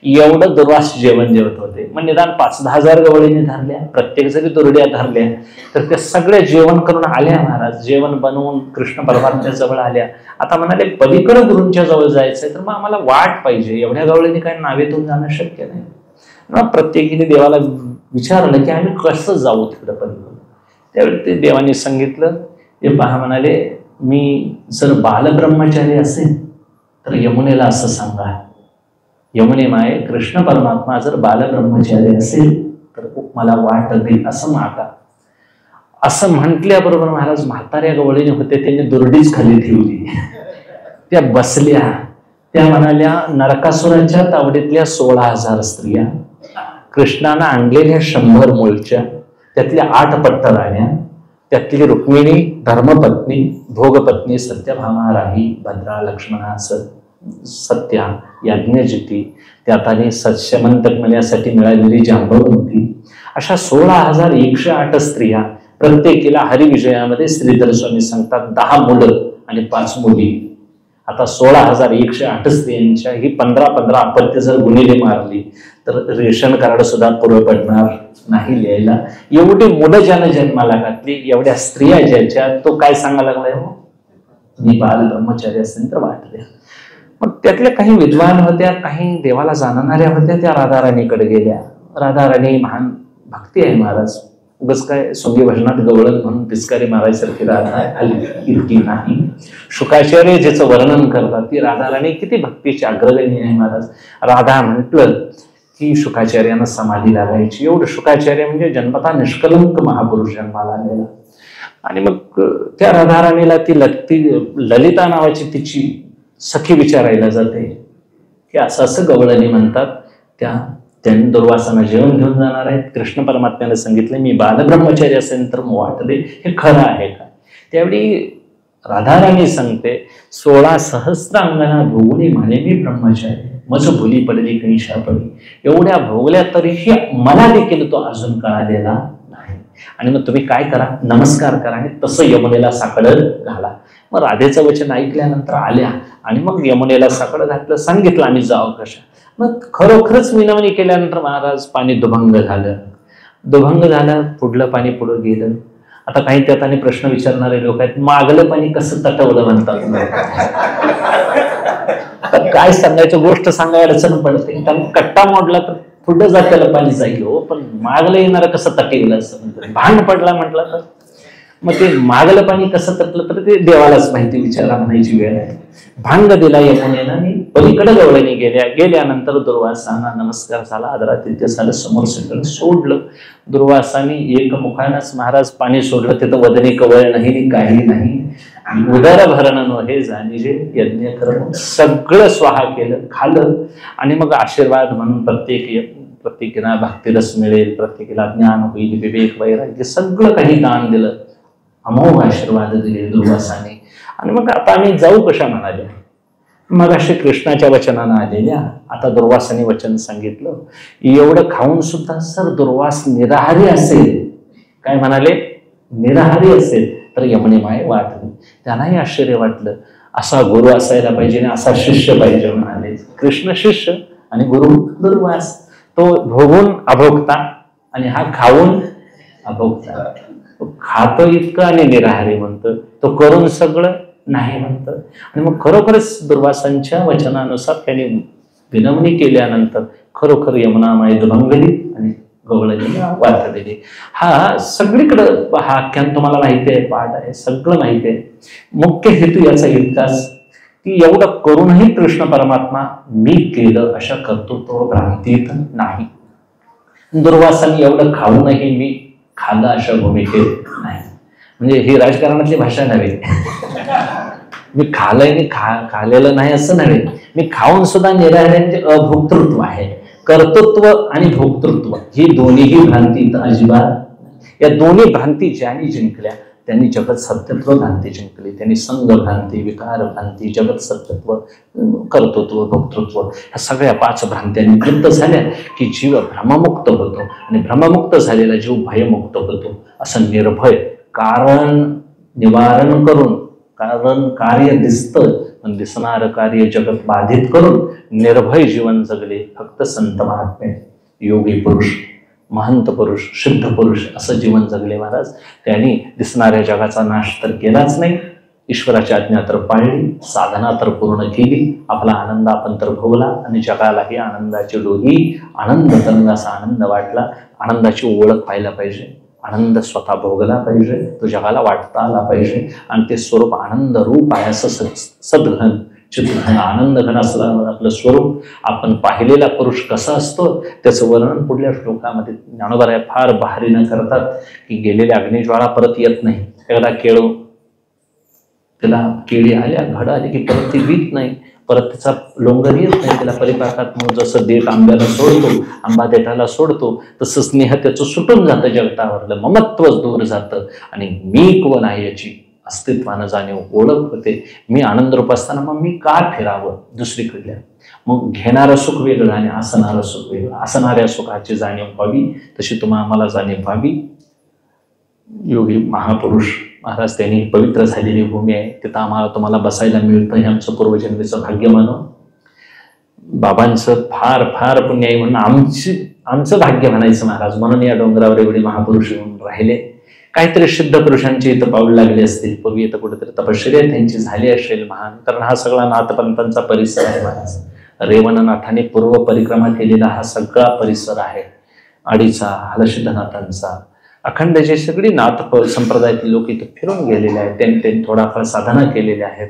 एवढं दुर्वास जेवण जेवत होते. मग निदान 5-10 हजार गवळीने धरल्या, प्रत्येक जरी दुर्ड्या धरल्या तर त्या सगळ्या जेवण करून आल्या महाराज. जेवण बनवून कृष्ण परमात्म्या जवळ आल्या. आता म्हणाले पलीकडे गुरूंच्या जवळ जायचंय, तर मग आम्हाला वाट पाहिजे. एवढ्या गवळीने काय नावेतून जाणं शक्य नाही. मग प्रत्येकीने देवाला विचारलं की आम्ही कसं जाऊ तिकडं पलीकडे. त्यावेळी ते देवाने सांगितलं, ते पहा म्हणाले, मी जर बालब्रह्मचारी असेल तर यमुनेला असं सांगा, यमुने माये कृष्ण परमात्मा जर बालब्रह्मचारी असेल तर मला वाट दे असं मागा. असं म्हटल्याबरोबर महाराज म्हाताऱ्या गवळीने होते, त्यांनी दुर्डीच खाली ठेवली. त्या बसल्या, त्या म्हणाल्या, नरकासुराच्या तावडीतल्या 16,000 स्त्रिया, कृष्णानं आणलेल्या 100 मूळच्या, त्यातल्या 8 पट्टराण्या, त्यातली रुक्मिणी धर्मपत्नी, भोगपत्नी सत्यभामा, राही, भद्रा, लक्ष्मणा, सत्या, यज्ञजिती, त्यात आणि सत्समंतक म्हणण्यासाठी मिळालेली जांबवंती, अशा 16,108 स्त्रिया. प्रत्येकीला हरिविजयामध्ये श्रीधर स्वामी सांगतात 10 मुलं आणि 5 मुली. आता 16,108 स्त्रियांच्या ही 15-15 अपत्य जर गुन्हेली मारली तर रेशन कार्ड सुद्धा पुरं पडणार नाही लिहायला. एवढी मुलं ज्यानं जन्माला घातली, एवढ्या स्त्रिया ज्याच्या, तो काय सांगायला लागलाय, हो मी बाल ब्रह्मचारी असेल तर वाट द्या. मग त्यातल्या काही विद्वान होत्या, काही देवाला जाणणाऱ्या होत्या, त्या राधाराणीकडे गेल्या. राधाराणी महान भक्ती आहे महाराज, उगाच काय सोंगी भजनात गवळण म्हणून पिचकारी मारायसारखी राधा आली इतकी नाही. शुकाचार्य ज्याचं वर्णन करतात ती राधाराणी किती भक्तीची अग्रगणी आहे महाराज. राधा म्हटलं की शुकाचार्यांना समाधी लागायची. एवढं शुकाचार्य म्हणजे जन्मता निष्कलंक महापुरुष जन्माला आलेला. आणि मग त्या राधाराणीला ती ललिता नावाची तिची सखी विचारायला जाते की असं असं गवळणी म्हणतात, त्यांनी दुर्वासांना जेवण घेऊन जाणार आहेत. कृष्ण परमात्म्याने सांगितलं मी बालब्रह्मचारी असेल तर मग वाट दे, हे खरं आहे का? त्यावेळी राधाराणी सांगते 16 सहस्त्र अंगणा भोगुनी म्हणे मी ब्रह्मचारी, मज भुली पडली कैशा पडली. एवढ्या भोगल्या तरीही मला देखील तो अजून कळालेला नाही. आणि मग तुम्ही काय करा, नमस्कार करा आणि तसं यमुनेला साकडं घाला. मग राधेचं वचन ऐकल्यानंतर आल्या आणि मग यमुनेला साकडं घातलं, सांगितलं आम्ही जाऊ कशा. मग खरोखरच विनवणी केल्यानंतर महाराज पाणी दुभंग झालं. दुभंग झालं, पुढलं पाणी पुढं गेलं. आता काही त्यात आणि प्रश्न विचारणारे लोक आहेत, मागलं पाणी कसं तटवलं म्हणतात. काय सांगायचं, गोष्ट सांगायला अडचण पडते. कारण कट्टा मोडला तर पुढं जात्याला पाणी जाईल हो, पण मागलं येणार कसं तटेल असं म्हणतात. भांड पडला म्हटलं तर मग ते मागलं पाणी कसं तटलं तर ते देवालाच माहिती, विचारा म्हणायची वेळ आहे. भांग दिला यमुनेनं आणि पलीकडे गवळणी गेल्यानंतर दुर्वासांना नमस्कार झाला, आदरातिथ्य झालं, समोर सगळं सोडलं. दुर्वासानी एकमुखानच महाराज पाणी सोडलं. तिथं वदनी कवळ नाही, काही नाही. उदर भरण हे जाणीजे यज्ञ कर्म सगळं स्वाहा केलं, खाल्लं. आणि मग आशीर्वाद म्हणून प्रत्येकीला भक्तिरस मिळेल, प्रत्येकीला ज्ञान होईल, विवेक वैराग्य सगळं काही दान दिलं. अमोघ आशीर्वाद दिले दुर्वासाने. आणि मग आता आम्ही जाऊ कशा म्हणाल्या. मग असे कृष्णाच्या वचनानं आलेल्या. आता दुर्वासाने वचन सांगितलं, एवढं खाऊन सुद्धा सर दुर्वास निराहारी असेल, काय म्हणाले, निराहारी असेल तर यमुने माय वाटली. त्यांनाही आश्चर्य वाटलं, असा गुरु असायला पाहिजे आणि असा शिष्य पाहिजे म्हणाले. कृष्ण शिष्य आणि गुरु दुर्वास. तो भोगून अभोगता आणि हा खाऊन अभोगता. खातो इतकं आणि निराहारी म्हणतं, तो करून सगळं नाही म्हणतं. आणि मग खरोखरच दुर्वासांच्या वचनानुसार त्यांनी विनवणी केल्यानंतर खरोखर यमुना माई दुभंगली आणि गवळणीला वाटलेली. हा सगळीकडं हा आख्यान तुम्हाला माहिती आहे, पाठ आहे, सगळं माहिती आहे. मुख्य हेतू याचा इतकाच की एवढं करूनही कृष्ण परमात्मा मी केलं अशा कर्तृत्व भ्रांतीत नाही. दुर्वासांनी एवढं खाऊनही मी खाल्लं अशा भूमिकेत नाही. म्हणजे ही राजकारणातली भाषा नव्हे. मी खाल्लंय खाल्लेलं नाही असं नव्हे. मी खाऊन सुद्धा निराहाऱ्यांचे अभोक्तृत्व आहे. कर्तृत्व आणि भोक्तृत्व ही दोन्हीही भ्रांती अजिबात. या दोन्ही भ्रांती ज्यांनी जिंकल्या त्यांनी जगत सत्यत्व भ्रांती जिंकली. त्यांनी संग भ्रांती, विकार भ्रांती, जगत सत्यत्व, कर्तृत्व, भोक्तृत्व ह्या सगळ्या 5 भ्रांत्या निवृत्त झाल्या की जीव भ्रममुक्त होतो. आणि भ्रममुक्त झालेला जीव भयमुक्त होतो. असं निर्भय कारण निवारण करून, कारण कार्य दिसतं पण दिसणारं कार्य जगत बाधित करून निर्भय जीवन जगले फक्त संत महात्मे, योगी पुरुष, महंत पुरुष, सिद्ध पुरुष असं जीवन जगले महाराज. त्यांनी दिसणाऱ्या जगाचा नाश तर केलाच नाही, ईश्वराची आज्ञा तर पाळली, साधना तर पूर्ण केली, आपला आनंद आपण तर भोगला आणि जगालाही आनंदाची डोही, आनंद तरंगाचा आनंद वाटला. आनंदाची ओळख पाहायला पाहिजे, आनंद स्वतः भोगला पाहिजे, तो जगाला वाटता आला पाहिजे. आणि ते स्वरूप आनंद रूप आहे असं सद्घन चित्तघन आनंद घन असलं आपलं स्वरूप. आपण पाहिलेला पुरुष कसा असतो त्याचं वर्णन पुढल्या श्लोकामध्ये ज्ञानोबा फार बहारीनं करतात की गेलेल्या अग्निज्वाळा परत येत नाही. एकदा त्याला केळी आल्या, घड आली की परत ती वीत नाही, परत त्याचा लोंगर येत नाही. त्याला परिपाकात म्हणून जसं देठ आंब्याला सोडतो, आंबा देठाला सोडतो, तसं स्नेह त्याचं सुटून जातं जगतावरलं, ममत्वच दूर जातं आणि मी कोण आहे याची अस्तित्वानं जाणीव ओळख होते. मी आनंद रूप असताना मग मी का फिरावं दुसरीकडल्या. मग घेणारं सुख वेगळं आणि असणारं सुख वेगळं. असणाऱ्या सुखाची जाणीव व्हावी तशी तुम्हाला आम्हाला जाणीव व्हावी. योगी महापुरुष महाराज त्यांनी पवित्र झालेली भूमी आहे, तिथं आम्हाला तुम्हाला बसायला मिळतं हे आमचं पूर्वजन्मीचं भाग्य मानून बाबांचं फार फार पुण्य आहे म्हणून आमचं भाग्य म्हणायचं महाराज. म्हणून या डोंगरावर एवढे महापुरुष येऊन राहिले. काहीतरी सिद्ध पुरुषांची इथं पाऊल लागली असतील, पूर्वी इथं कुठेतरी तपश्चर्या त्यांची झाली असेल महान, कारण हा सगळा नाथपंथांचा परिसर आहे महाराज. रेवणनाथाने पूर्व परिक्रमा केलेला हा सगळा परिसर आहे. आडीचा, हलसिद्धनाथांचा, अखंड जे सगळी नाथ संप्रदायातील लोक इथं फिरून गेलेले आहेत, त्यांनी थोडाफार साधना केलेल्या आहेत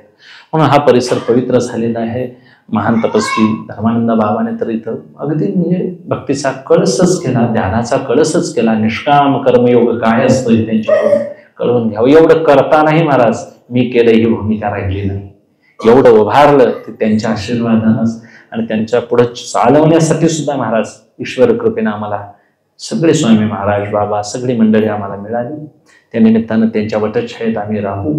म्हणून हा परिसर पवित्र झालेला आहे. महान तपस्वी धर्मानंद बाबाने तर इथं अगदी म्हणजे भक्तीचा कळसच केला, ध्यानाचा कळसच केला. निष्काम कर्मयोग काय असतो हे त्यांच्याकडून कळवून घ्यावं. एवढं करतानाही महाराज मी केलं ही भूमिका राहिली नाही. एवढं उभारलं ते त्यांच्या आशीर्वादानंच आणि त्यांच्या पुढे चालवण्यासाठी सुद्धा महाराज ईश्वर कृपेनं आम्हाला सगळे स्वामी महाराज बाबा सगळी मंडळी आम्हाला मिळाली. त्या निमित्तानं त्यांच्या वटछायेत आम्ही राहू.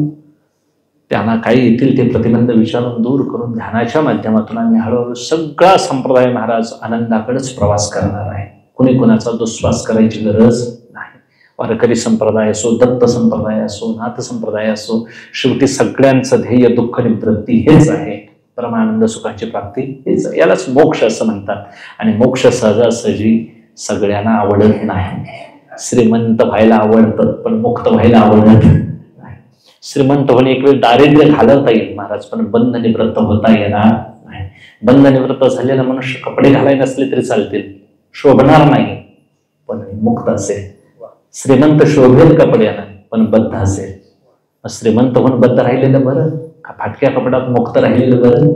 त्यांना काही येतील ते प्रतिबंध विचारून दूर करून ध्यानाच्या माध्यमातून आम्ही हळूहळू सगळा संप्रदाय महाराज आनंदाकडेच प्रवास करणार आहे. कुणी कुणाचा दुस्वास करायची गरज नाही. वारकरी संप्रदाय असो, दत्त संप्रदाय असो, नाथ संप्रदाय असो, शेवटी सगळ्यांचं ध्येय दुःख निवृत्ती हेच आहे. परमानंद सुखाची प्राप्ती हेच, यालाच मोक्ष असं म्हणतात. आणि मोक्ष सहजासहजी सगळ्यांना आवडत नाही. श्रीमंत व्हायला आवडतं पण मुक्त व्हायला आवडत नाही. श्रीमंत होणे एक वेळ दारिद्र्य घालवता येईल महाराज, पण बंध निवृत्त होता येणार नाही. बंध निवृत्त झालेला मनुष्य कपडे घालाय नसले तरी चालतील, शोभणार नाही पण मुक्त असेल. श्रीमंत शोभेल कपड्यानं पण बद्ध असेल. श्रीमंत होऊन बद्ध राहिलेलं बरं का फाटक्या कपड्यात मुक्त राहिलेलं बरं?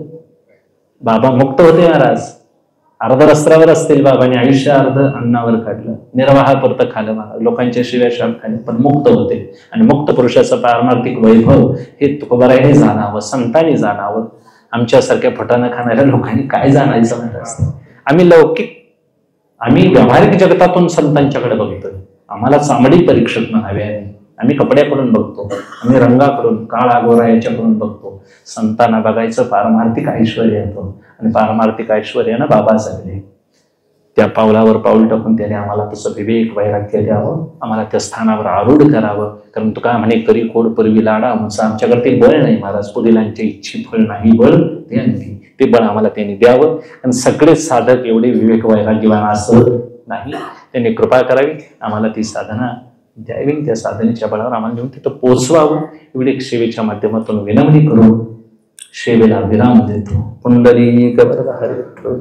बाबा मुक्त होते महाराज, अर्ध रस्त्यावर असतील बाबांनी आयुष्य अर्ध अन्नावर काढलं, निर्वाहापुरतं खाल्लं महाराज, लोकांच्या शिव्या शाप खाल्ले पण मुक्त होते. आणि मुक्त पुरुषाचं पारमार्थिक वैभव हे तुकोबाराने जाणावं, संतांनी जाणावं. आमच्यासारख्या फटाणं खाणाऱ्या लोकांनी काय जाणायचं महाराज? आम्ही व्यावहारिक जगतातून संतांच्याकडे बघतोय. आम्हाला चामडी परीक्षक म्हणावे, आम्ही कपड्याकडून बघतो, आम्ही रंगाकडून काळा गोरा याच्याकडून बघतो. संतांना बघायचं पारमार्थिक ऐश्वर्य येतं आणि पारमार्थिक ऐश्वर्यानं बाबा जगले. त्या पावलावर पाऊल टाकून त्याने आम्हाला तसं विवेक वैराग्य द्यावं, आम्हाला त्या स्थानावर आरूढ करावं. कारण तू काय म्हणे करी कोड पूर्वी लाडा आमचं, आमच्याकडे ते बळ नाही महाराज. पुढीलांच्या इच्छी फळ नाही बळ ते बळ आम्हाला त्यांनी द्यावं. आणि सगळेच साधक एवढे विवेक वैराग्यवान असं नाही, त्यांनी कृपा करावी, आम्हाला ती साधना द्यावी. त्या साधनेच्या बळावर आम्हाला घेऊन तिथं पोचवावं एवढी सेवेच्या माध्यमातून विनवणी करून सेवेला विराम देतो. पुंडलिक वरद हरी विठ्ठल.